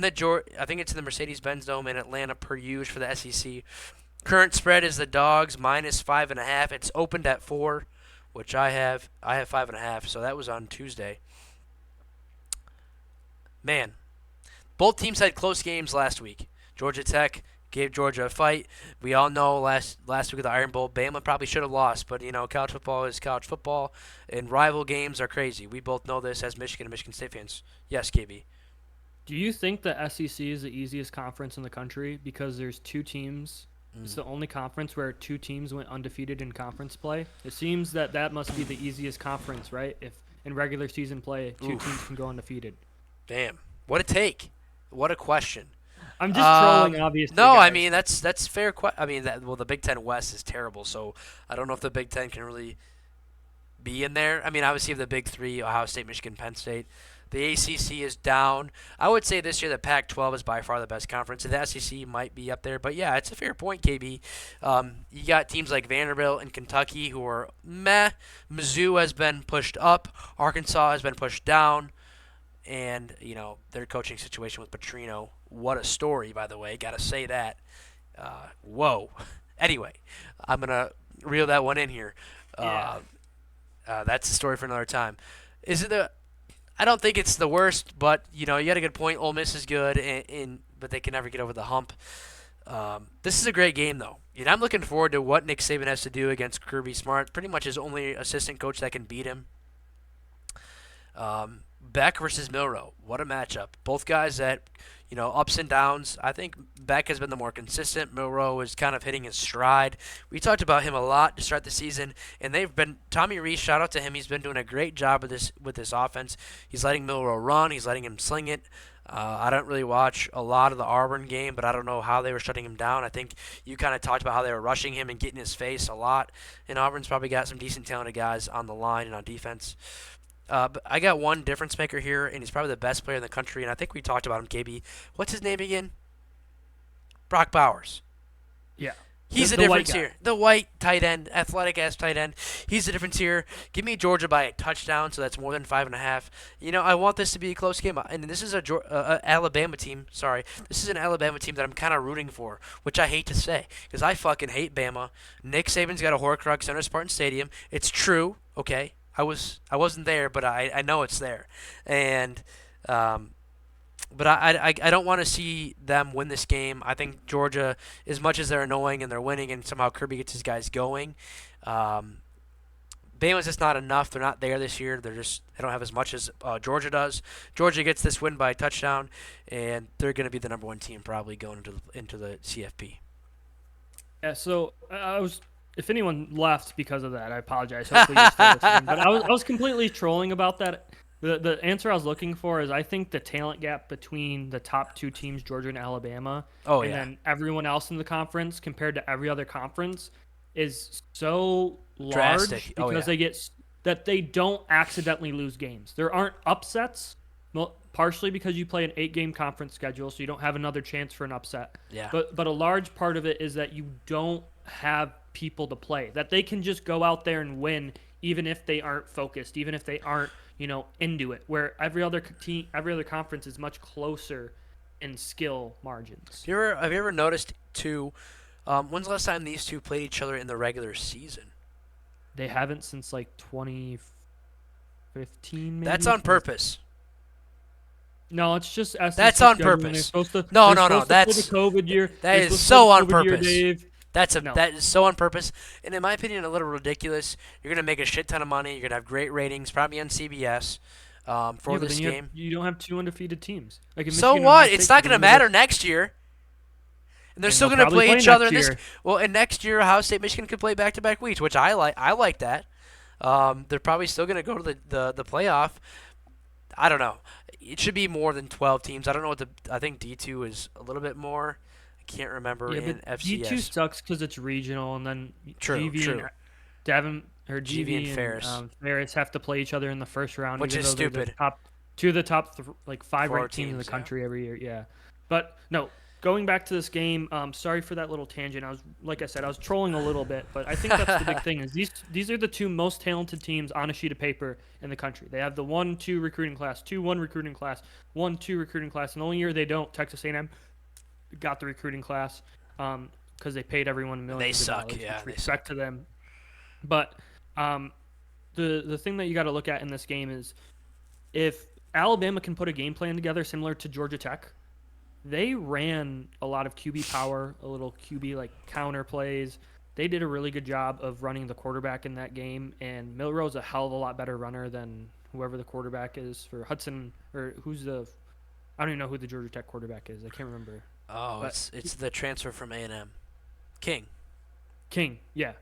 think it's in the Mercedes-Benz Dome in Atlanta per usual for the SEC. Current spread is the Dogs minus 5.5. It's opened at 4, which I have 5.5. So that was on Tuesday. Man, both teams had close games last week. Georgia Tech gave Georgia a fight. We all know last week of the Iron Bowl, Bama probably should have lost, but college football is college football, and rival games are crazy. We both know this as Michigan and Michigan State fans. Yes, KB. Do you think the SEC is the easiest conference in the country because there's 2 teams? It's the only conference where 2 teams went undefeated in conference play. It seems that must be the easiest conference, right? If in regular season play, 2 teams can go undefeated. Damn, what a take! What a question. I'm just trolling, obviously. No, guys. I mean that's fair. The Big Ten West is terrible, so I don't know if the Big Ten can really be in there. I mean, obviously, the Big 3: Ohio State, Michigan, Penn State. The ACC is down. I would say this year the Pac-12 is by far the best conference. The SEC might be up there, but yeah, it's a fair point, KB. You got teams like Vanderbilt and Kentucky who are meh. Mizzou has been pushed up. Arkansas has been pushed down. And, their coaching situation with Petrino. What a story, by the way. Got to say that. Whoa. Anyway, I'm going to reel that one in here. That's a story for another time. I don't think it's the worst, but you had a good point. Ole Miss is good, but they can never get over the hump. This is a great game, though. I'm looking forward to what Nick Saban has to do against Kirby Smart. Pretty much his only assistant coach that can beat him. Beck versus Milroe. What a matchup. Both guys that, ups and downs. I think Beck has been the more consistent. Milroe is kind of hitting his stride. We talked about him a lot to start the season, and Tommy Rees, shout out to him. He's been doing a great job with this offense. He's letting Milroe run. He's letting him sling it. I don't really watch a lot of the Auburn game, but I don't know how they were shutting him down. I think you kind of talked about how they were rushing him and getting his face a lot. And Auburn's probably got some decent talented guys on the line and on defense. But I got one difference maker here, and he's probably the best player in the country. And I think we talked about him, KB. What's his name again? Brock Bowers. Yeah. He's the difference here. The white tight end, athletic-ass tight end. He's the difference here. Give me Georgia by a touchdown, so that's more than 5.5. I want this to be a close game. And this is a Alabama team. Sorry. This is an Alabama team that I'm kind of rooting for, which I hate to say because I fucking hate Bama. Nick Saban's got a Horcrux under Spartan Stadium. It's true, okay? I wasn't there, but I know it's there. And but I don't want to see them win this game. I think Georgia, as much as they're annoying and they're winning and somehow Kirby gets his guys going, Bama's just not enough. They're not there this year. They don't have as much as Georgia does. Georgia gets this win by a touchdown, and they're going to be the number 1 team probably going into the CFP. Yeah, so if anyone left because of that, I apologize. Hopefully you're still listening. But I was completely trolling about that. The answer I was looking for is I think the talent gap between the top 2 teams, Georgia and Alabama, and then everyone else in the conference compared to every other conference is so large because they don't accidentally lose games. There aren't upsets, partially because you play an 8-game conference schedule, so you don't have another chance for an upset. Yeah. But a large part of it is that you don't have people to play, that they can just go out there and win even if they aren't focused, even if they aren't into it, where every other conference is much closer in skill margins. Have you ever noticed too? When's the last time these two played each other in the regular season? They haven't since like 2015. Maybe. That's on purpose. No, it's just that's on purpose. No. That's the COVID year. That is so on purpose. Year, that is so on purpose, and in my opinion, a little ridiculous. You're gonna make a shit ton of money. You're gonna have great ratings, probably on CBS for this game. You don't have 2 undefeated teams. So what? It's not gonna matter next year. And they're still gonna play each other. And next year, Ohio State, Michigan could play back-to-back weeks, which I like. I like that. They're probably still gonna go to the playoff. I don't know. It should be more than 12 teams. I don't know I think D2 is a little bit more. Can't remember in FCS. D2 sucks because it's regional, and then GV and Ferris. Ferris have to play each other in the first round, which is stupid. Two of the top 5 ranked teams in the country every year. Yeah, but no. Going back to this game, sorry for that little tangent. Like I said, I was trolling a little bit, but I think that's the big thing. Is these are the 2 most talented teams on a sheet of paper in the country. They have the 1-2 recruiting class, 2-1 recruiting class, 1-2 recruiting class, and the only year they don't, Texas A&M got the recruiting class because they paid everyone millions. They suck. Dollars, Yeah, respect to them. But the thing that you got to look at in this game is if Alabama can put a game plan together similar to Georgia Tech. They ran a lot of QB power, a little QB like counter plays. They did a really good job of running the quarterback in that game, and Milroe's a hell of a lot better runner than whoever the quarterback is for Hudson, or I don't even know who the Georgia Tech quarterback is. I can't remember. Oh, it's the transfer from A&M. King, yeah.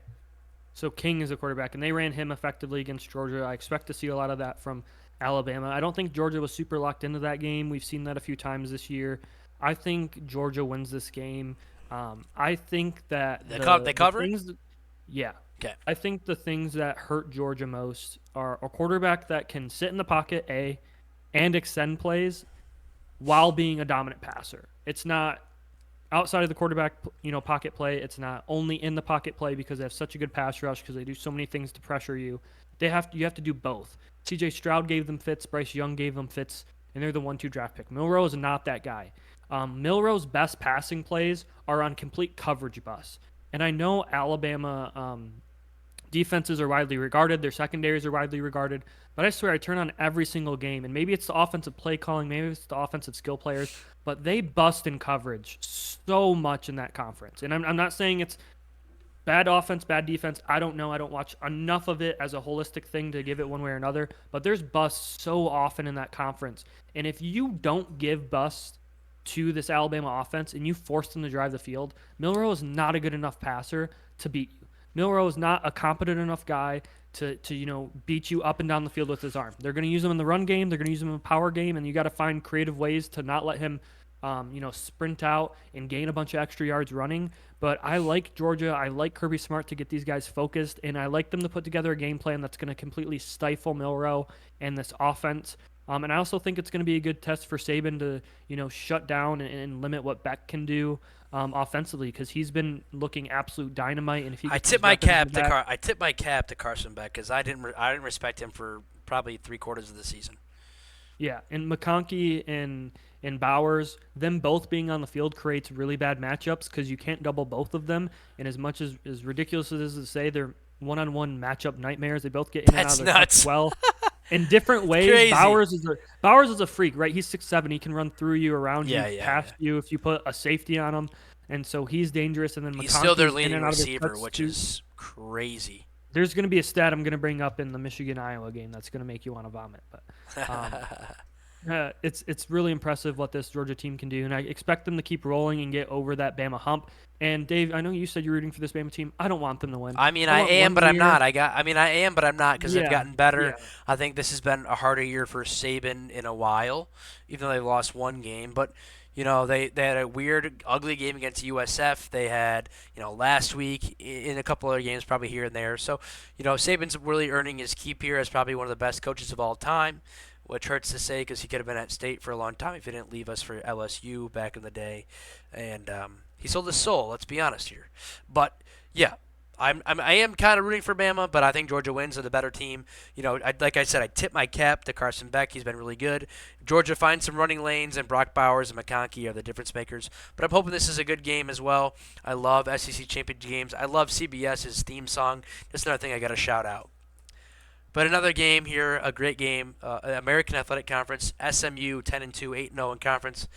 So King is a quarterback, and they ran him effectively against Georgia. I expect to see a lot of that from Alabama. I don't think Georgia was super locked into that game. We've seen that a few times this year. I think Georgia wins this game. I think that they cover. Yeah. Okay. I think the things that hurt Georgia most are a quarterback that can sit in the pocket, and extend plays while being a dominant passer. It's not outside of the quarterback, pocket play. It's not only in the pocket play because they have such a good pass rush because they do so many things to pressure you. You have to do both. C.J. Stroud gave them fits. Bryce Young gave them fits, and they're the 1-2 draft pick. Milroe is not that guy. Milroe's best passing plays are on complete coverage bus. And I know Alabama defenses are widely regarded, their secondaries are widely regarded. But I swear, I turn on every single game, and maybe it's the offensive play calling, maybe it's the offensive skill players, but they bust in coverage so much in that conference. And I'm not saying it's bad offense, bad defense. I don't know. I don't watch enough of it as a holistic thing to give it one way or another. But there's busts so often in that conference. And if you don't give busts to this Alabama offense and you force them to drive the field, Milroe is not a good enough passer to beat you. Milroe is not a competent enough guy to beat you up and down the field with his arm. They're going to use him in the run game. They're going to use him in the power game, and you got to find creative ways to not let him sprint out and gain a bunch of extra yards running. But I like Georgia. I like Kirby Smart to get these guys focused, and I like them to put together a game plan that's going to completely stifle Milroe and this offense. And I also think it's going to be a good test for Saban to, shut down and limit what Beck can do offensively, because he's been looking absolute dynamite. And if he I gets tip his my weapons cap to back- I tip my cap to Carson Beck because I didn't respect him for probably 3/4 of the season. Yeah, and McConkey and Bowers, them both being on the field creates really bad matchups because you can't double both of them. And as much as ridiculous it is to say, they're one-on-one matchup nightmares. They both get in and out That's of their nuts. cuts well. In different ways. crazy. Bowers is a freak, right? He's 6'7". He can run through you, around you, past you if you put a safety on him. And so he's dangerous. And then He's still their McConkey's in leading and out of his receiver, cuts which too. is crazy. There's going to be a stat I'm going to bring up in the Michigan-Iowa game that's going to make you want to vomit. But it's really impressive what this Georgia team can do, and I expect them to keep rolling and get over that Bama hump. And Dave, I know you said you're rooting for this Bama team. I don't want them to win. I mean, I I want am, one but I'm year- not. I am, but I'm not because they've Yeah, gotten better. yeah. I think this has been a harder year for Saban in a while, even though they've lost one game. But they had a weird, ugly game against USF. They had last week in a couple other games, probably here and there. So Saban's really earning his keep here as probably one of the best coaches of all time. Which hurts to say because he could have been at State for a long time if he didn't leave us for LSU back in the day, and he sold his soul. Let's be honest here, but yeah, I am kind of rooting for Bama, but I think Georgia wins. Are the better team. Like I said, I tip my cap to Carson Beck. He's been really good. Georgia finds some running lanes, and Brock Bowers and McConkey are the difference makers. But I'm hoping this is a good game as well. I love SEC championship games. I love CBS's theme song. That's another thing I got to shout out. But another game here, a great game. American Athletic Conference, SMU 10-2, 8-0 in conference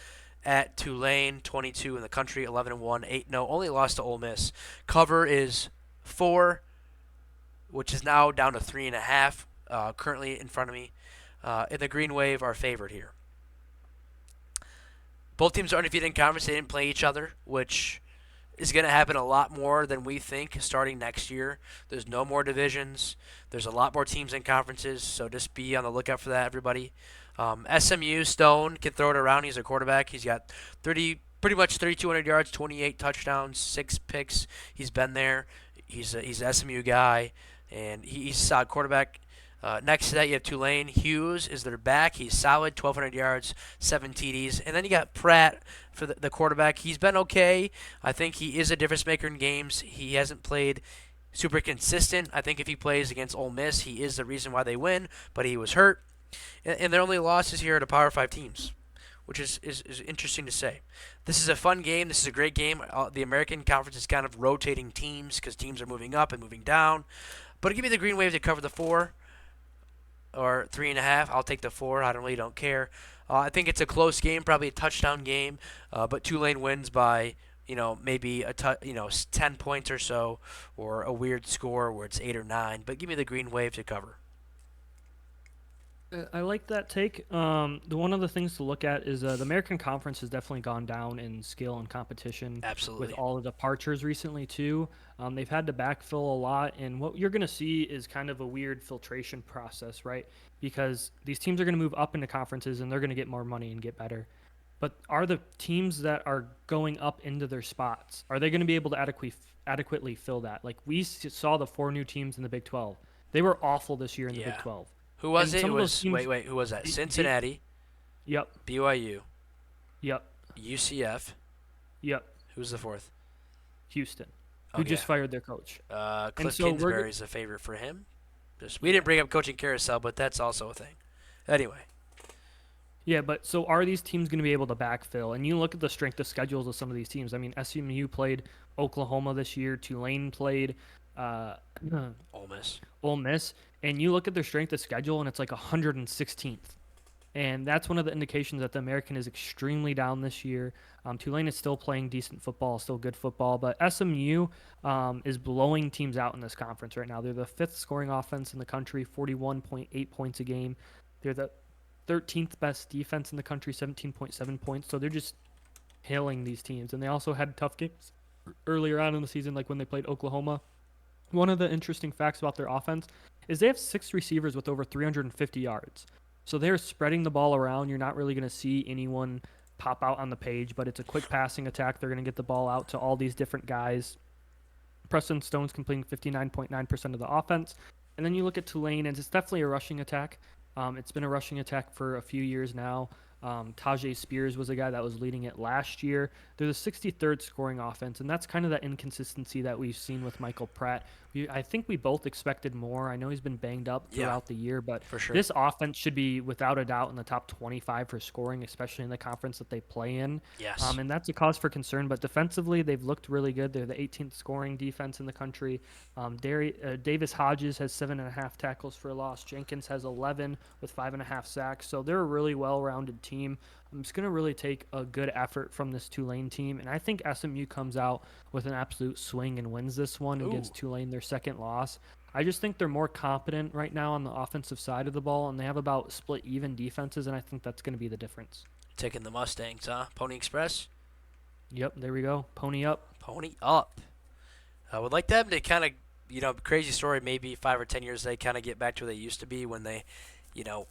at Tulane, 22 in the country, 11-1, 8-0. Only lost to Ole Miss. Cover is 4, which is now down to 3.5. Currently in front of me. And the Green Wave are favored here. Both teams are undefeated in conference. They didn't play each other, which is going to happen a lot more than we think starting next year. There's no more divisions. There's a lot more teams in conferences, so just be on the lookout for that, everybody. SMU, Stone can throw it around. He's a quarterback. He's got pretty much 3,200 yards, 28 touchdowns, 6 picks. He's been there. He's an SMU guy, and he's a solid quarterback. Next to that, you have Tulane. Hughes is their back. He's solid, 1,200 yards, 7 TDs. And then you got Pratt for the quarterback. He's been okay. I think he is a difference maker in games. He hasn't played super consistent. I think if he plays against Ole Miss, he is the reason why they win, but he was hurt. And their only losses here are to Power 5 teams, which is interesting to say. This is a fun game. This is a great game. The American Conference is kind of rotating teams because teams are moving up and moving down. But give me the Green Wave to cover the 4. Or 3.5. I'll take the 4. I really don't care. I think it's a close game, probably a touchdown game. But Tulane wins by maybe 10 points or so, or a weird score where it's 8 or 9. But give me the Green Wave to cover. I like that take. The one of the things to look at is the American Conference has definitely gone down in skill and competition. Absolutely. With all the departures recently too. They've had to backfill a lot, and what you're going to see is kind of a weird filtration process, right? Because these teams are going to move up into conferences, and they're going to get more money and get better. But are the teams that are going up into their spots, are they going to be able to adequately fill that? Like we saw the 4 new teams in the Big 12. They were awful this year in the Big 12. Who was And it? some It of those was teams- wait. Who was that? Cincinnati, Yep, BYU, yep, UCF. yep. Who's the 4th? Houston, who Oh, just yeah. fired their coach. Cliff so we're Kingsbury is a favorite for him. We didn't bring up coaching carousel, but that's also a thing. Anyway. Yeah, but so are these teams going to be able to backfill? And you look at the strength of schedules of some of these teams. I mean, SMU played Oklahoma this year. Tulane played uh, Ole Miss. Ole Miss, and you look at their strength of schedule, and it's like 116th. And that's one of the indications that the American is extremely down this year. Tulane is still playing decent football, still good football, but SMU is blowing teams out in this conference right now. They're the fifth scoring offense in the country, 41.8 points a game. They're the 13th best defense in the country, 17.7 points. So they're just hailing these teams. And they also had tough games earlier on in the season, like when they played Oklahoma. One of the interesting facts about their offense is they have 6 receivers with over 350 yards. So they're spreading the ball around. You're not really going to see anyone pop out on the page, but it's a quick passing attack. They're going to get the ball out to all these different guys. Preston Stone's completing 59.9% of the offense. And then you look at Tulane, and it's definitely a rushing attack. It's been a rushing attack for a few years now. Tajay Spears was a guy that was leading it last year. They're the 63rd scoring offense, and that's kind of that inconsistency that we've seen with Michael Pratt. I think we both expected more. I know he's been banged up throughout the year, but for sure. this offense should be, without a doubt, in the top 25 for scoring, especially in the conference that they play in. Yes. And that's a cause for concern, but defensively, they've looked really good. They're the 18th scoring defense in the country. Davis Hodges has 7.5 tackles for a loss. Jenkins has 11 with 5.5 sacks. So they're a really well-rounded team. It's going to really take a good effort from this Tulane team, and I think SMU comes out with an absolute swing and wins this one and gives Tulane their second loss. I just think they're more competent right now on the offensive side of the ball, and they have about split even defenses, and I think that's going to be the difference. Taking the Mustangs, huh? Pony Express? Yep, there we go. Pony up. Pony up. I would like them to kind of, crazy story, maybe 5 or 10 years, they kind of get back to where they used to be when they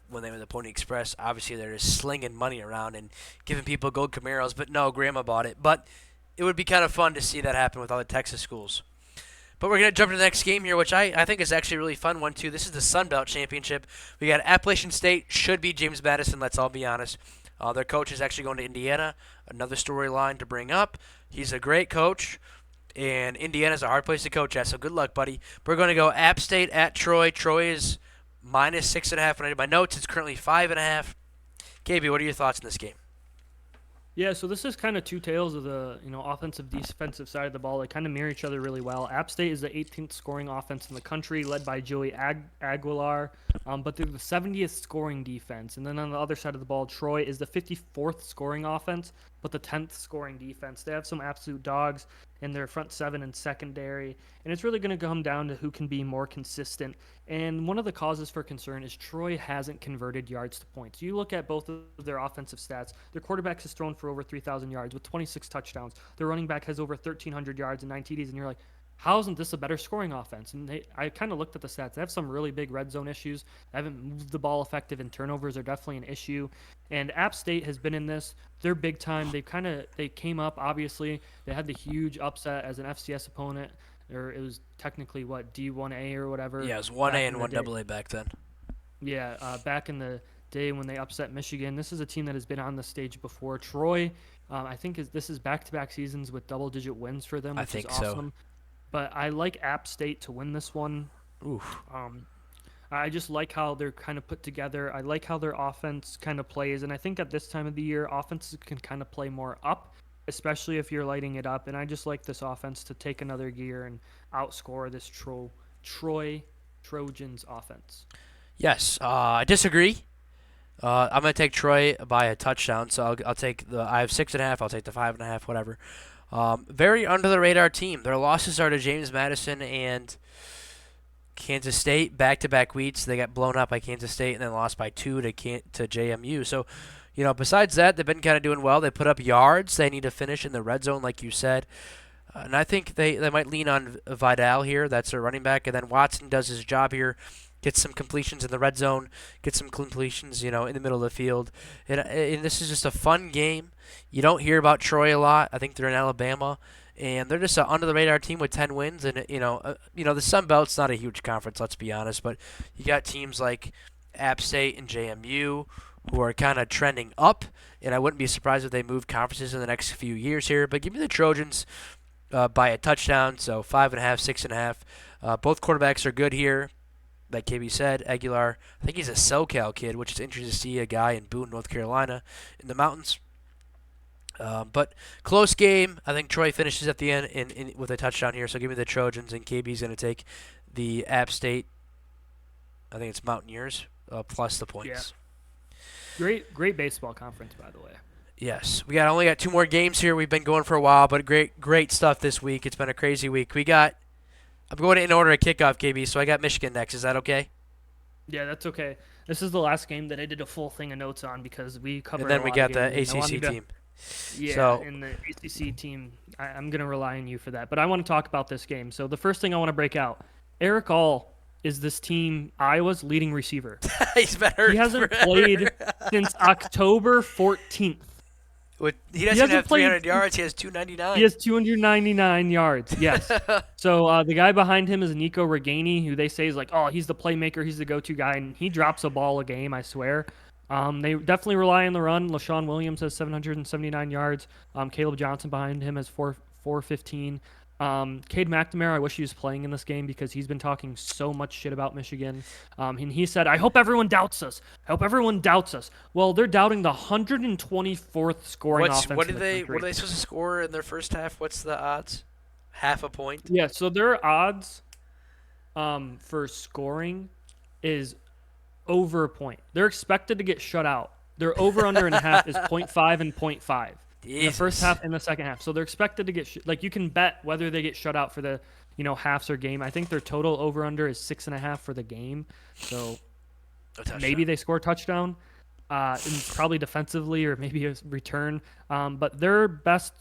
when they were the Pony Express. Obviously, they're just slinging money around and giving people gold Camaros, but no, Grandma bought it. But it would be kind of fun to see that happen with all the Texas schools. But we're going to jump to the next game here, which I think is actually a really fun one, too. This is the Sun Belt Championship. We got Appalachian State, should be James Madison, let's all be honest. Their coach is actually going to Indiana, another storyline to bring up. He's a great coach, and Indiana's a hard place to coach at, so good luck, buddy. We're going to go App State at Troy. Troy is -6.5. When I did my notes, it's currently 5.5. KB, what are your thoughts on this game? Yeah, so this is kind of two tales of the offensive defensive side of the ball. They kind of mirror each other really well. App State is the 18th scoring offense in the country, led by Joey Aguilar, but they're the 70th scoring defense. And then on the other side of the ball, Troy is the 54th scoring offense, but the 10th scoring defense. They have some absolute dogs in their front seven and secondary, and it's really going to come down to who can be more consistent. And one of the causes for concern is Troy hasn't converted yards to points. You look at both of their offensive stats. Their quarterback has thrown for over 3,000 yards with 26 touchdowns. Their running back has over 1,300 yards and 9 TDs, and you're like, how isn't this a better scoring offense? And I kind of looked at the stats. They have some really big red zone issues. They haven't moved the ball effective, and turnovers are definitely an issue. And App State has been in this. They're big time. They came up, obviously. They had the huge upset as an FCS opponent, or it was technically, D1A or whatever. Yeah, it was 1A and 1AA back then. Yeah, back in the day when they upset Michigan. This is a team that has been on the stage before. Troy, I think this is back-to-back seasons with double-digit wins for them, which is awesome. So. But I like App State to win this one. Oof. I just like how they're kind of put together. I like how their offense kind of plays. And I think at this time of the year, offenses can kind of play more up, especially if you're lighting it up. And I just like this offense to take another gear and outscore this Troy Trojans offense. Yes, I disagree. I'm going to take Troy by a touchdown, so I'll take I have 6.5. I'll take the 5.5, whatever. Very under-the-radar team. Their losses are to James Madison and Kansas State, back-to-back weeks. They got blown up by Kansas State and then lost by 2 to JMU. So, besides that, they've been kind of doing well. They put up yards. They need to finish in the red zone, like you said. And I think they might lean on Vidal here. That's their running back. And then Watson does his job here. Gets some completions in the red zone, gets some completions, in the middle of the field. And this is just a fun game. You don't hear about Troy a lot. I think they're in Alabama. And they're just an under-the-radar team with 10 wins. And, the Sun Belt's not a huge conference, let's be honest. But you got teams like App State and JMU who are kind of trending up. And I wouldn't be surprised if they move conferences in the next few years here. But give me the Trojans by a touchdown, so 5.5, 6.5. Both quarterbacks are good here. Like KB said, Aguilar, I think he's a SoCal kid, which is interesting to see a guy in Boone, North Carolina, in the mountains. But close game. I think Troy finishes at the end with a touchdown here. So give me the Trojans, and KB's going to take the App State. I think it's Mountaineers plus the Yeah. points. Great baseball conference, by the way. Yes, we only got 2 more games here. We've been going for a while, but great stuff this week. It's been a crazy week. I'm going in order of kickoff, KB. So I got Michigan next. Is that okay? Yeah, that's okay. This is the last game that I did a full thing of notes on because we covered And then a we lot got of the games, and I ACC wanted to- team. Yeah, So- and the ACC team, I'm going to rely on you for that. But I want to talk about this game. So the first thing I want to break out, Eric All is this team Iowa's leading receiver. He's been hurt. He hasn't forever. played since October 14th. He doesn't hasn't have 300 played- yards. He has 299. He has 299 yards. Yes. So the guy behind him is Nico Reganey, who they say is like, oh, he's the playmaker, he's the go-to guy, and he drops a ball a game, I swear. They definitely rely on the run. LaShawn Williams has 779 yards. Caleb Johnson behind him has 415. Cade McNamara, I wish he was playing in this game because he's been talking so much shit about Michigan. And he said, I hope everyone doubts us. I hope everyone doubts us. Well, they're doubting the 124th scoring offense What in are the they country. supposed to score in their first half? What's the odds? Half a point. Yeah, so their odds for scoring is over a point. They're expected to get shut out. Their over-under in a half is 0.5 and 0.5. In the first half and the second half. So they're expected to get like you can bet whether they get shut out for the halves or game. I think their total over/under is 6.5 for the game. So maybe they score a touchdown, and probably defensively or maybe a return. But their best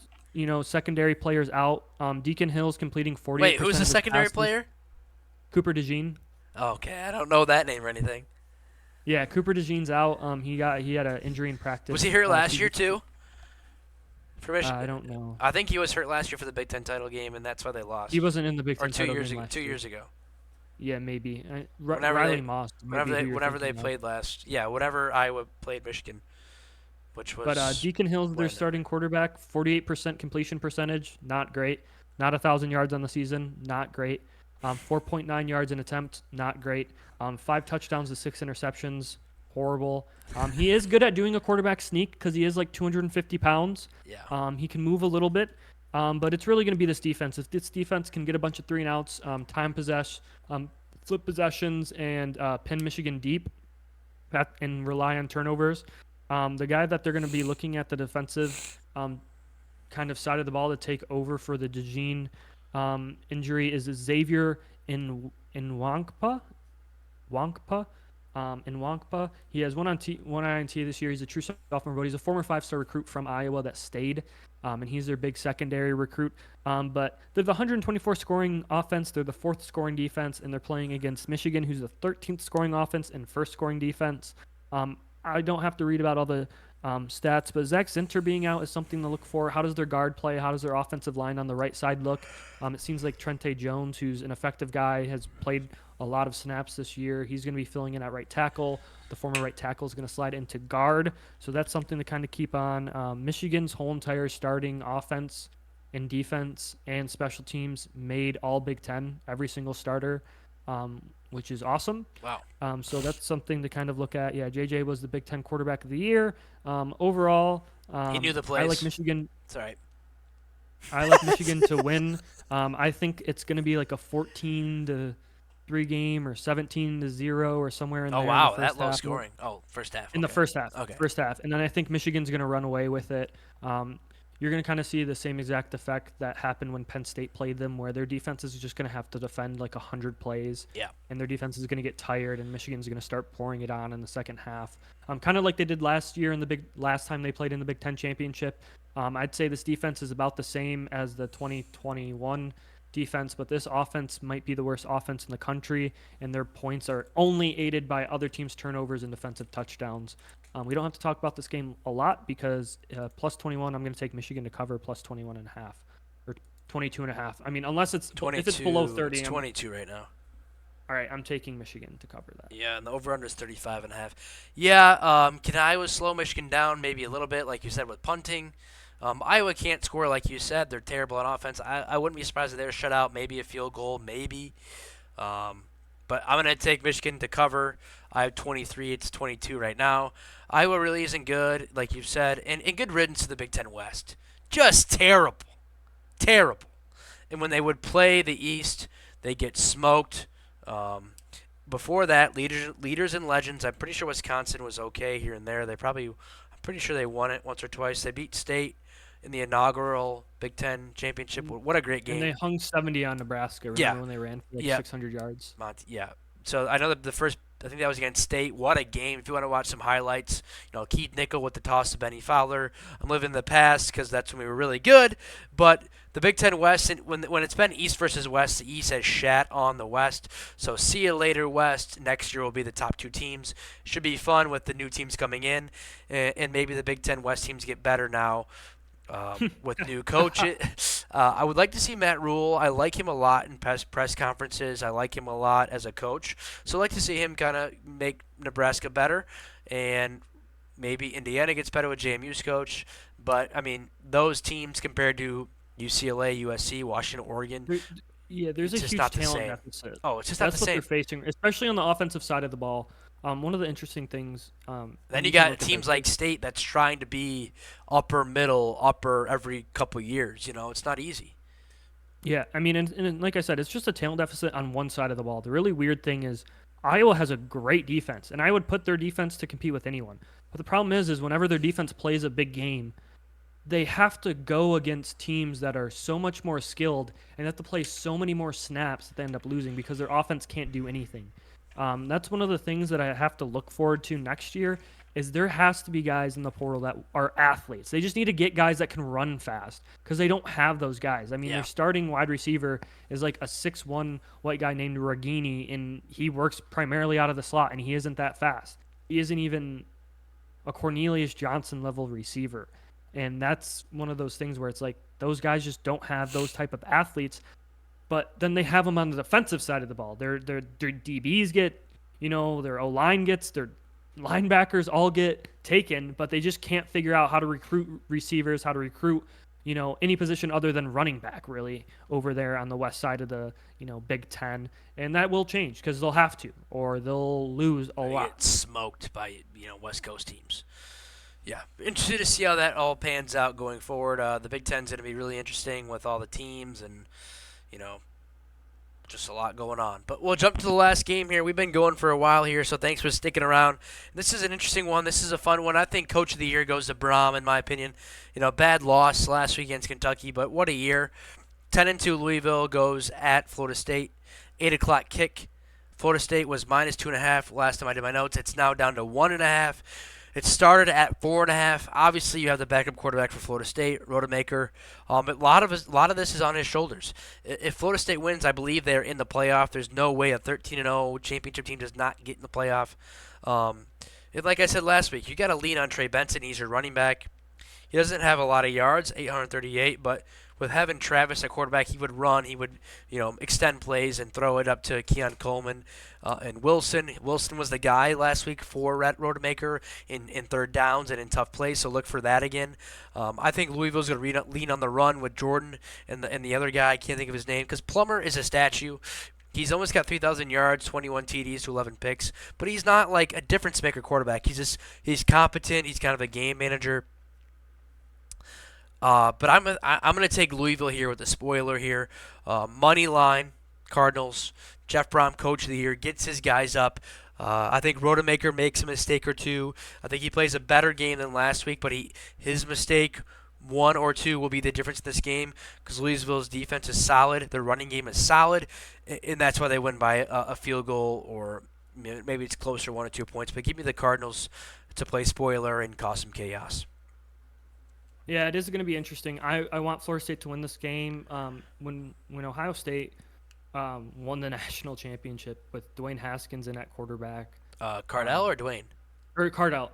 secondary players out. Deacon Hill's completing 48%. Wait, who's the of his secondary passes. player? Cooper DeJean. Okay, I don't know that name or anything. Yeah, Cooper DeJean's out. He had an injury in practice. Was he hurt last year too? For Michigan? I don't know. I think he was hurt last year for the Big Ten title game, and that's why they lost. He wasn't in the Big or Ten 2 title years game ago. last 2 year. years ago. Yeah, maybe. Whenever Riley they- Moss. Whenever they played last. Yeah, whenever Iowa played Michigan, which was. But Deacon Hill's their Brandon. starting quarterback. 48% completion percentage. Not great. Not 1,000 yards on the season. Not great. 4.9 yards an attempt. Not great. 5 touchdowns to 6 interceptions. Horrible. He is good at doing a quarterback sneak because he is like 250 pounds. Yeah. He can move a little bit. But it's really going to be this defense. If this defense can get a bunch of 3 and outs, time possess, flip possessions, and pin Michigan deep, and rely on turnovers, the guy that they're going to be looking at the defensive kind of side of the ball to take over for the DeJean injury is Xavier Nwankpa. In Wankpa, he has one INT this year. He's a true sophomore, but he's a former 5-star recruit from Iowa that stayed, and he's their big secondary recruit. But they're the 124 scoring offense. They're the 4th scoring defense, and they're playing against Michigan, who's the 13th scoring offense and 1st scoring defense. I don't have to read about all the stats, but Zach Zinter being out is something to look for. How does their guard play? How does their offensive line on the right side look? It seems like Trente Jones, who's an effective guy, has played a lot of snaps this year. He's going to be filling in at right tackle. The former right tackle is going to slide into guard. So that's something to kind of keep on. Michigan's whole entire starting offense and defense and special teams made all Big Ten, every single starter, which is awesome. Wow. So that's something to kind of look at. Yeah, JJ was the Big Ten quarterback of the year. Overall, He knew the I plays. like Michigan. It's all right. I like Michigan to win. I think it's going to be like a 14-3 game or 17-0 or somewhere in there. Oh in the wow, first that low half. scoring. Oh, first half. In the okay. first half. Okay. First half. And then I think Michigan's going to run away with it. You're going to kind of see the same exact effect that happened when Penn State played them, where their defense is just going to have to defend like 100 plays. Yeah. And their defense is going to get tired, and Michigan's going to start pouring it on in the second half. Kind of like they did last year last time they played in the Big Ten championship. I'd say this defense is about the same as the 2021 defense, but this offense might be the worst offense in the country, and their points are only aided by other teams' turnovers and defensive touchdowns. We don't have to talk about this game a lot because plus 21, I'm going to take Michigan to cover plus 21.5 or 22.5. I mean, unless it's 22, if it's below 30. It's 22 right now. All right, I'm taking Michigan to cover that. Yeah, and the over-under is 35.5. Yeah, can Iowa slow Michigan down maybe a little bit, like you said, with punting? Iowa can't score, like you said. They're terrible on offense. I wouldn't be surprised if they're shut out. Maybe a field goal, maybe. But but I'm going to take Michigan to cover. I have 23. It's 22 right now. Iowa really isn't good, like you've said, and good riddance to the Big Ten West. Just terrible. Terrible. And when they would play the East, they get smoked. Before that, leaders and legends. I'm pretty sure Wisconsin was okay here and there. I'm pretty sure they won it once or twice. They beat State in the inaugural Big Ten championship. What a great game! And they hung 70 on Nebraska. Remember when they ran for 600 yards? Yeah. So I know that the first, I think that was against State. What a game! If you want to watch some highlights, Keith Nickel with the toss to Benny Fowler. I'm living in the past because that's when we were really good. But the Big Ten West, when it's been East versus West, the East has shat on the West. So see you later, West. Next year will be the top 2 teams. Should be fun with the new teams coming in, and maybe the Big Ten West teams get better now. With new coaches. I would like to see Matt Rule. I like him a lot in press conferences. I like him a lot as a coach. So I'd like to see him kind of make Nebraska better. And maybe Indiana gets better with JMU's coach. But, I mean, those teams compared to UCLA, USC, Washington, Oregon. There's a huge talent deficit. Oh, it's just That's not the same. That's what they're facing, especially on the offensive side of the ball. One of the interesting things. Then you got teams like State that's trying to be upper, middle, upper every couple years. It's not easy. Yeah, I mean, and like I said, it's just a talent deficit on one side of the ball. The really weird thing is Iowa has a great defense, and I would put their defense to compete with anyone. But the problem is whenever their defense plays a big game, they have to go against teams that are so much more skilled and have to play so many more snaps that they end up losing because their offense can't do anything. That's one of the things that I have to look forward to next year is there has to be guys in the portal that are athletes. They just need to get guys that can run fast because they don't have those guys. I mean, their starting wide receiver is like a 6'1" white guy named Ragini, and he works primarily out of the slot, and he isn't that fast. He isn't even a Cornelius Johnson level receiver. And that's one of those things where it's like those guys just don't have those type of athletes. But then they have them on the defensive side of the ball. Their DBs get, their O-line gets, their linebackers all get taken, but they just can't figure out how to recruit receivers, how to recruit, any position other than running back, really, over there on the west side of the, Big Ten. And that will change because they'll have to, or they'll lose a lot. Get smoked by, West Coast teams. Yeah, interested to see how that all pans out going forward. The Big Ten's going to be really interesting with all the teams and, just a lot going on. But we'll jump to the last game here. We've been going for a while here, so thanks for sticking around. This is an interesting one. This is a fun one. I think Coach of the Year goes to Braum, in my opinion. Bad loss last week against Kentucky, but what a year. 10-2 Louisville goes at Florida State. 8 o'clock kick. Florida State was -2.5 last time I did my notes. It's now down to 1.5. It started at 4.5. Obviously, you have the backup quarterback for Florida State, Rodemaker. But a lot of this is on his shoulders. If Florida State wins, I believe they're in the playoff. There's no way a 13-0 championship team does not get in the playoff. Like I said last week, you got to lean on Trey Benson. He's your running back. He doesn't have a lot of yards, 838, but with having Travis at quarterback, he would run, he would, extend plays and throw it up to Keon Coleman and Wilson. Wilson was the guy last week for Rodemaker in third downs and in tough plays, so look for that again. I think Louisville's going to lean on the run with Jordan and the other guy. I can't think of his name because Plummer is a statue. He's almost got 3,000 yards, 21 TDs to 11 picks, but he's not like a difference maker quarterback. He's competent. He's kind of a game manager. But I'm gonna take Louisville here with the spoiler here. Money line, Cardinals. Jeff Brom, Coach of the Year, gets his guys up. I think Rodemaker makes a mistake or two. I think he plays a better game than last week, but his mistake, 1 or 2, will be the difference in this game because Louisville's defense is solid, their running game is solid, and that's why they win by a field goal or maybe it's closer, 1 or 2 points. But give me the Cardinals to play spoiler and cause some chaos. Yeah, it is going to be interesting. I want Florida State to win this game. When Ohio State won the national championship with Dwayne Haskins in at quarterback. Cardell or Dwayne? Or Cardell.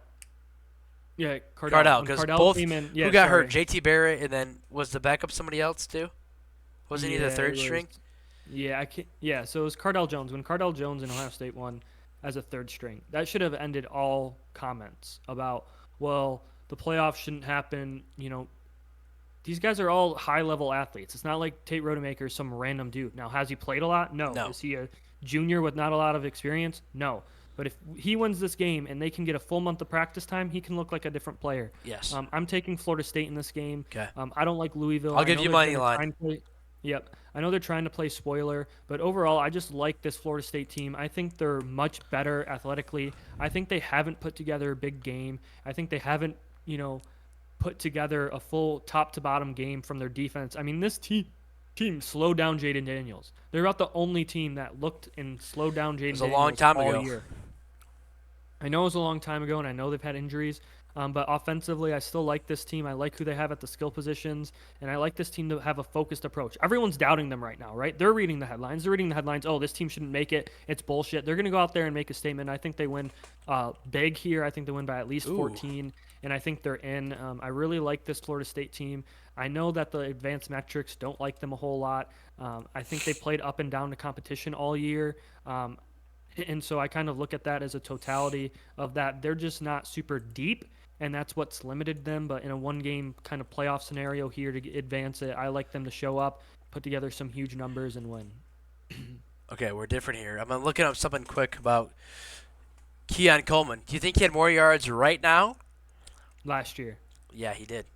Yeah, Cardell, because both came in, who got hurt? JT Barrett, and then was the backup somebody else too? Wasn't he the third string? Yeah, so it was Cardell Jones. When Cardell Jones and Ohio State won as a third string, that should have ended all comments about, well, the playoffs shouldn't happen, these guys are all high-level athletes. It's not like Tate Rodemaker is some random dude. Now, has he played a lot? No. No. Is he a junior with not a lot of experience? No. But if he wins this game and they can get a full month of practice time, he can look like a different player. Yes. I'm taking Florida State in this game. Okay. I don't like Louisville. I'll I give know you they're money gonna line. try and play- Yep. I know they're trying to play spoiler, but overall, I just like this Florida State team. I think they're much better athletically. I think they haven't put together a big game. I think they haven't, put together a full top to bottom game from their defense. I mean, this team slowed down Jaden Daniels. They're about the only team that looked and slowed down Jaden was Daniels a long time all ago. year. I know it was a long time ago, and I know they've had injuries. But offensively, I still like this team. I like who they have at the skill positions, and I like this team to have a focused approach. Everyone's doubting them right now, right? They're reading the headlines. They're reading the headlines. Oh, this team shouldn't make it. It's bullshit. They're going to go out there and make a statement. I think they win big here. I think they win by at least 14, and I think they're in. I really like this Florida State team. I know that the advanced metrics don't like them a whole lot. I think they played up and down the competition all year. And so I kind of look at that as a totality of that. They're just not super deep, and that's what's limited them. But in a one-game kind of playoff scenario here to advance it, I like them to show up, put together some huge numbers, and win. Okay, we're different here. I'm looking up something quick about Keon Coleman. Do you think he had more yards right now? Last year. Yeah, he did.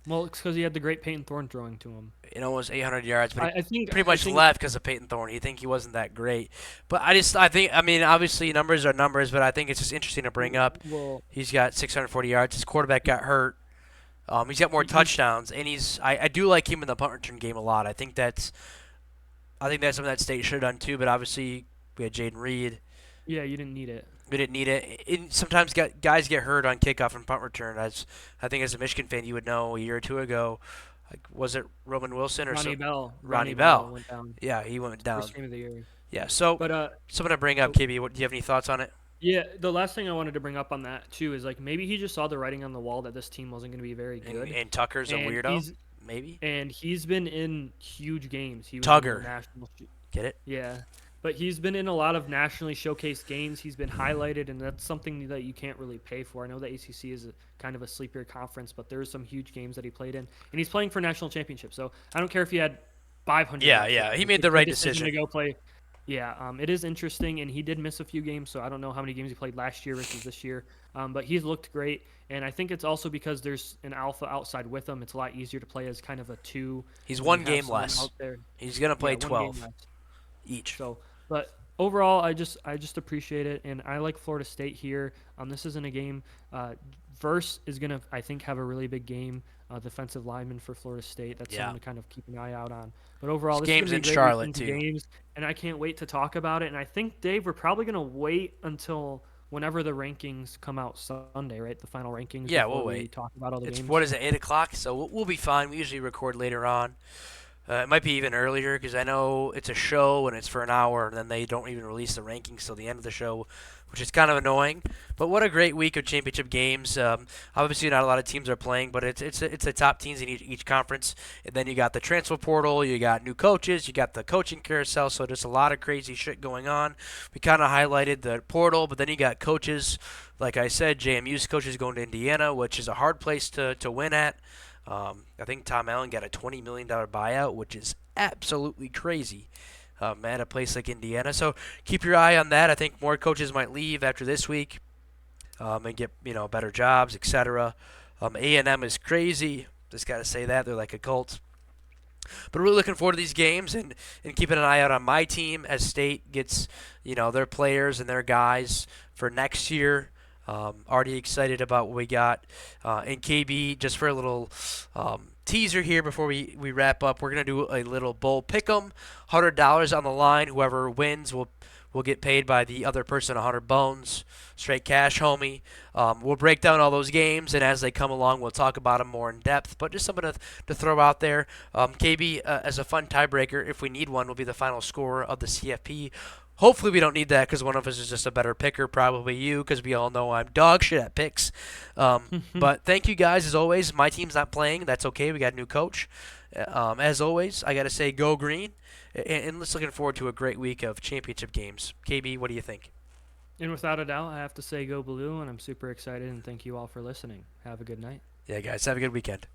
Well, it's because he had the great Peyton Thorne throwing to him. Almost 800 yards, but I think pretty much left because of Peyton Thorne. You think he wasn't that great. But I mean, obviously numbers are numbers, but I think it's just interesting to bring up. Well, He's got 640 yards. His quarterback got hurt. He's got more touchdowns, and I do like him in the punt return game a lot. I think that's something that State should have done too, but obviously we had Jaden Reed. yeah, you didn't need it. We didn't need it. Sometimes guys get hurt on kickoff and punt return. I think as a Michigan fan, you would know a year or two ago. Was it Roman Wilson or Ronnie Bell? Ronnie Bell went down. Yeah, he went down. First game of the year. Yeah, so But something to bring up, KB. Do you have any thoughts on it? yeah, the last thing I wanted to bring up on that too is like maybe he just saw the writing on the wall that this team wasn't going to be very good. And Tucker's a And weirdo, maybe. And he's been in huge games. He was Tugger. in the national. Get it? Yeah, but he's been in a lot of nationally showcased games. He's been highlighted, and that's something that you can't really pay for. I know the ACC is kind of a sleepier conference, but there's some huge games that he played in, and he's playing for national championship. So I don't care if he had 500. Yeah, he made the right decision to go play. Yeah, it is interesting, and he did miss a few games, so I don't know how many games he played last year versus this year. But he's looked great, and I think it's also because there's an alpha outside with him. It's a lot easier to play as kind of a 2. He's one game less. He's gonna play 12 each. So, but overall, I just appreciate it, and I like Florida State here. This isn't a game. Verse is gonna, I think, have a really big game. Defensive lineman for Florida State. That's something to kind of keep an eye out on. But overall, this game's is in Charlotte too. Games, and I can't wait to talk about it. And I think, Dave, we're probably gonna wait until whenever the rankings come out Sunday, right? The final rankings. Yeah, we'll wait. Talk about all the games. What is it? 8:00. So we'll be fine. We usually record later on. It might be even earlier because I know it's a show and it's for an hour, and then they don't even release the rankings till the end of the show, which is kind of annoying. But what a great week of championship games. Obviously, not a lot of teams are playing, but it's the top teams in each conference. And then you got the transfer portal, you got new coaches, you got the coaching carousel. So just a lot of crazy shit going on. We kind of highlighted the portal, but then you got coaches. Like I said, JMU's coaches going to Indiana, which is a hard place to win at. I think Tom Allen got a $20 million buyout, which is absolutely crazy at a place like Indiana. So keep your eye on that. I think more coaches might leave after this week and get better jobs, etc. A&M is crazy. Just got to say that. They're like a cult. But really looking forward to these games and keeping an eye out on my team as State gets their players and their guys for next year. Already excited about what we got. And KB, just for a little teaser here before we wrap up, we're going to do a little bowl pick'em. $100 on the line. Whoever wins will get paid by the other person 100 bones. Straight cash, homie. We'll break down all those games, and as they come along, we'll talk about them more in depth. But just something to throw out there. KB, as a fun tiebreaker, if we need one, will be the final score of the CFP. Hopefully we don't need that because one of us is just a better picker, probably you, because we all know I'm dog shit at picks. But thank you guys, as always. My team's not playing. That's okay. We got a new coach. As always, I got to say go green. And let's looking forward to a great week of championship games. KB, what do you think? And without a doubt, I have to say go blue, and I'm super excited, and thank you all for listening. Have a good night. Yeah, guys, have a good weekend.